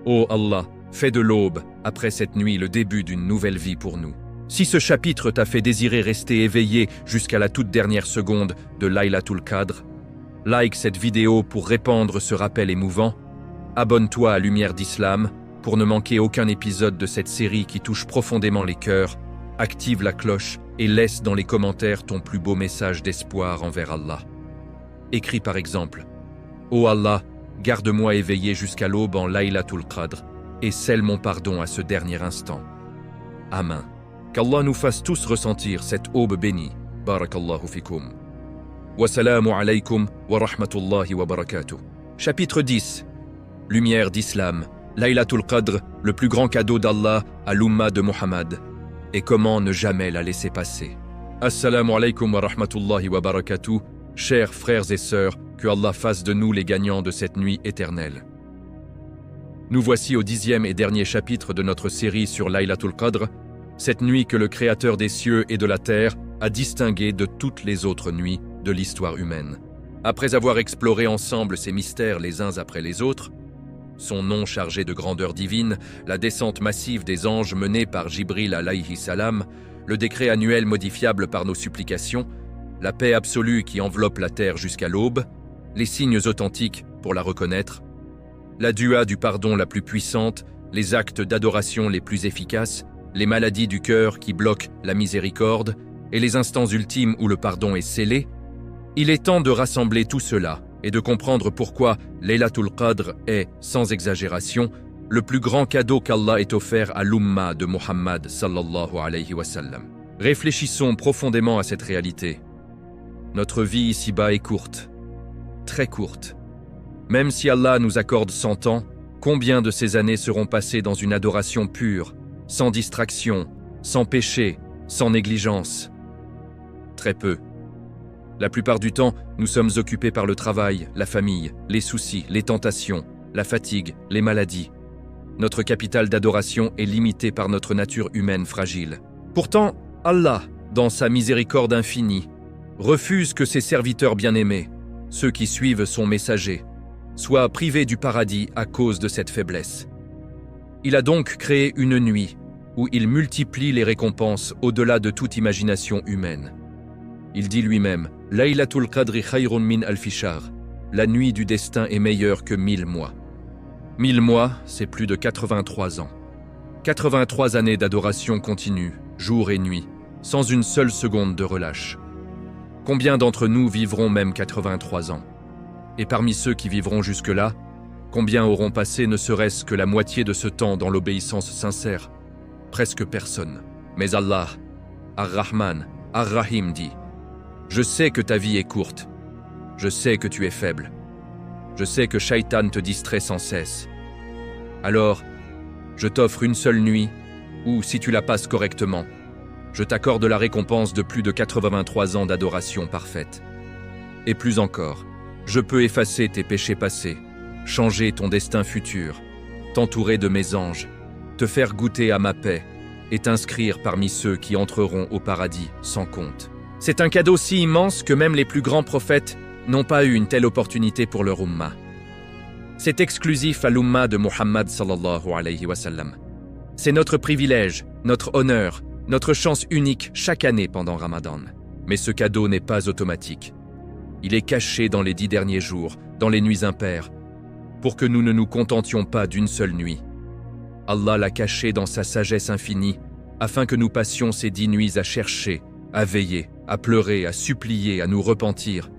Ô Allah, fais de l'aube, après cette nuit, le début d'une nouvelle vie pour nous. Si ce chapitre t'a fait désirer rester éveillé jusqu'à la toute dernière seconde de Laylatul Qadr, like cette vidéo pour répandre ce rappel émouvant, abonne-toi à Lumière d'Islam pour ne manquer aucun épisode de cette série qui touche profondément les cœurs, active la cloche et laisse dans les commentaires ton plus beau message d'espoir envers Allah. Écris par exemple « Ô Allah, garde-moi éveillé jusqu'à l'aube en Laylatul Qadr et scelle mon pardon à ce dernier instant. » Amen. Qu'Allah nous fasse tous ressentir cette aube bénie. Barakallahu fikum. Wassalamu alaykum wa rahmatullahi wa barakatuh. Chapitre 10. Lumière d'Islam. Laylatul Qadr, le plus grand cadeau d'Allah à l'umma de Muhammad. Et comment ne jamais la laisser passer. Assalamu alaykum wa rahmatullahi wa barakatuh. Chers frères et sœurs, que Allah fasse de nous les gagnants de cette nuit éternelle. Nous voici au 10e et dernier chapitre de notre série sur Laylatul Qadr, cette nuit que le Créateur des cieux et de la terre a distinguée de toutes les autres nuits de l'histoire humaine. Après avoir exploré ensemble ces mystères les uns après les autres, son nom chargé de grandeur divine, la descente massive des anges menée par Jibril alayhi salam, le décret annuel modifiable par nos supplications, la paix absolue qui enveloppe la terre jusqu'à l'aube, les signes authentiques pour la reconnaître, la dua du pardon la plus puissante, les actes d'adoration les plus efficaces, les maladies du cœur qui bloquent la miséricorde et les instants ultimes où le pardon est scellé, il est temps de rassembler tout cela et de comprendre pourquoi Laylatul Qadr est, sans exagération, le plus grand cadeau qu'Allah ait offert à l'umma de Muhammad sallallahu alayhi wa sallam. Réfléchissons profondément à cette réalité. Notre vie ici-bas est courte, très courte. Même si Allah nous accorde 100 ans, combien de ces années seront passées dans une adoration pure, sans distraction, sans péché, sans négligence? Très peu. La plupart du temps, nous sommes occupés par le travail, la famille, les soucis, les tentations, la fatigue, les maladies. Notre capital d'adoration est limité par notre nature humaine fragile. Pourtant, Allah, dans sa miséricorde infinie, refuse que ses serviteurs bien-aimés, ceux qui suivent son messager, soient privés du paradis à cause de cette faiblesse. Il a donc créé une nuit où il multiplie les récompenses au-delà de toute imagination humaine. Il dit lui-même Laylatul Qadri khayrun min alfi shahr. La nuit du destin est meilleure que 1000 mois. 1000 mois, c'est plus de 83 ans. 83 années d'adoration continue, jour et nuit, sans une seule seconde de relâche. Combien d'entre nous vivront même 83 ans? Et parmi ceux qui vivront jusque-là, combien auront passé ne serait-ce que la moitié de ce temps dans l'obéissance sincère? Presque personne. Mais Allah, Ar-Rahman, Ar-Rahim dit « Je sais que ta vie est courte. Je sais que tu es faible. Je sais que Shaitan te distrait sans cesse. Alors, je t'offre une seule nuit, ou si tu la passes correctement, je t'accorde la récompense de plus de 83 ans d'adoration parfaite. Et plus encore, je peux effacer tes péchés passés, changer ton destin futur, t'entourer de mes anges, te faire goûter à ma paix et t'inscrire parmi ceux qui entreront au paradis sans compte. C'est un cadeau si immense que même les plus grands prophètes n'ont pas eu une telle opportunité pour leur umma. C'est exclusif à l'umma de Muhammad sallallahu alayhi wa sallam. C'est notre privilège, notre honneur, notre chance unique chaque année pendant Ramadan. Mais ce cadeau n'est pas automatique. Il est caché dans les 10 derniers jours, dans les nuits impaires, pour que nous ne nous contentions pas d'une seule nuit. Allah l'a caché dans sa sagesse infinie, afin que nous passions ces 10 nuits à chercher, à veiller, à pleurer, à supplier, à nous repentir.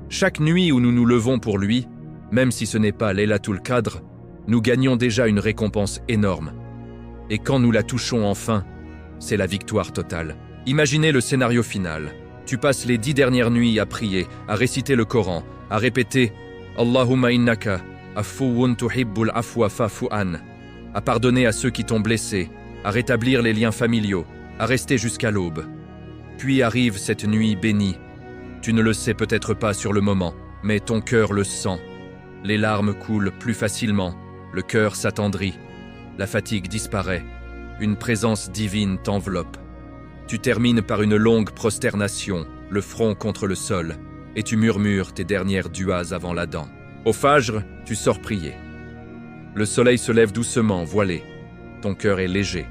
Chaque nuit où nous nous levons pour lui, même si ce n'est pas Laylatul Qadr, nous gagnons déjà une récompense énorme. Et quand nous la touchons enfin, c'est la victoire totale. Imaginez le scénario final. Tu passes les 10 dernières nuits à prier, à réciter le Coran, à répéter « Allahumma innaka, afuwun tuhibbul afwa fa'fu an », à pardonner à ceux qui t'ont blessé, à rétablir les liens familiaux, à rester jusqu'à l'aube. Puis arrive cette nuit bénie. Tu ne le sais peut-être pas sur le moment, mais ton cœur le sent. Les larmes coulent plus facilement, le cœur s'attendrit, la fatigue disparaît, une présence divine t'enveloppe. Tu termines par une longue prosternation, le front contre le sol, et tu murmures tes dernières duas avant l'Adhan. Au Fajr, tu sors prier. Le soleil se lève doucement, voilé. Ton cœur est léger.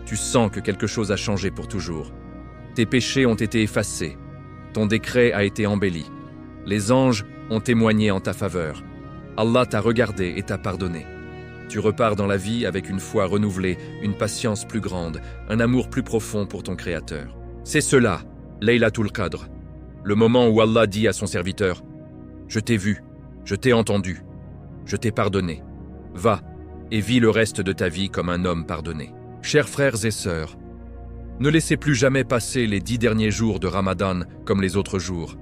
Tu sens que quelque chose a changé pour toujours. Tes péchés ont été effacés. Ton décret a été embelli. Les anges ont témoigné en ta faveur. Allah t'a regardé et t'a pardonné. Tu repars dans la vie avec une foi renouvelée, une patience plus grande, un amour plus profond pour ton Créateur. C'est cela, Laylatul Qadr, le moment où Allah dit à son serviteur « Je t'ai vu, je t'ai entendu, je t'ai pardonné. Va et vis le reste de ta vie comme un homme pardonné. » Chers frères et sœurs, ne laissez plus jamais passer les 10 derniers jours de Ramadan comme les autres jours.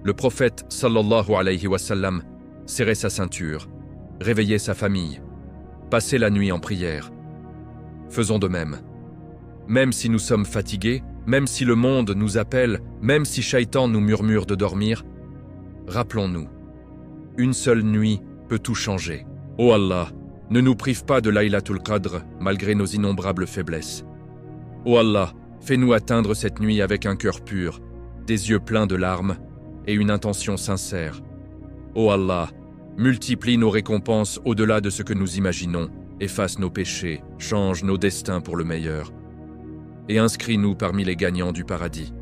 Le prophète sallallahu alayhi wa sallam serrait sa ceinture, réveillait sa famille, passait la nuit en prière. Faisons de même. Même si nous sommes fatigués, même si le monde nous appelle, même si Shaitan nous murmure de dormir, rappelons-nous, une seule nuit peut tout changer. Ô Allah, ne nous prive pas de Laylatul Qadr malgré nos innombrables faiblesses. Ô Allah, fais-nous atteindre cette nuit avec un cœur pur, des yeux pleins de larmes et une intention sincère. Ô Allah, multiplie nos récompenses au-delà de ce que nous imaginons, efface nos péchés, change nos destins pour le meilleur, et inscris-nous parmi les gagnants du paradis.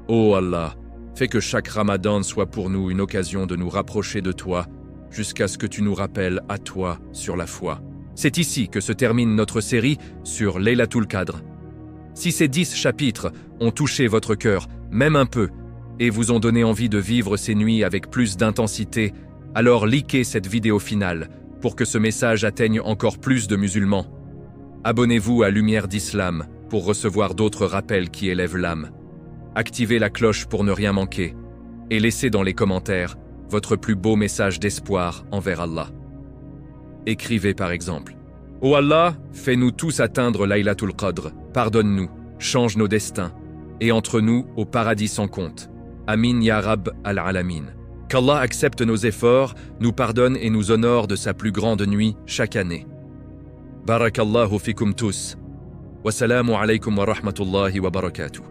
Ô Allah, fais que chaque Ramadan soit pour nous une occasion de nous rapprocher de toi, jusqu'à ce que tu nous rappelles à toi sur la foi. C'est ici que se termine notre série sur Laylatul Qadr. Si ces 10 chapitres ont touché votre cœur, même un peu, et vous ont donné envie de vivre ces nuits avec plus d'intensité, alors likez cette vidéo finale pour que ce message atteigne encore plus de musulmans. Abonnez-vous à Lumière d'Islam pour recevoir d'autres rappels qui élèvent l'âme. Activez la cloche pour ne rien manquer et laissez dans les commentaires votre plus beau message d'espoir envers Allah. Écrivez par exemple « Ô Allah, fais-nous tous atteindre Laylatul Qadr, pardonne-nous, change nos destins, et entre nous au paradis sans compte. Amin ya Rab al-Alamin. » Qu'Allah accepte nos efforts, nous pardonne et nous honore de sa plus grande nuit chaque année. Barakallahu fikum tous. Wassalamu alaykum wa rahmatullahi wa barakatuh.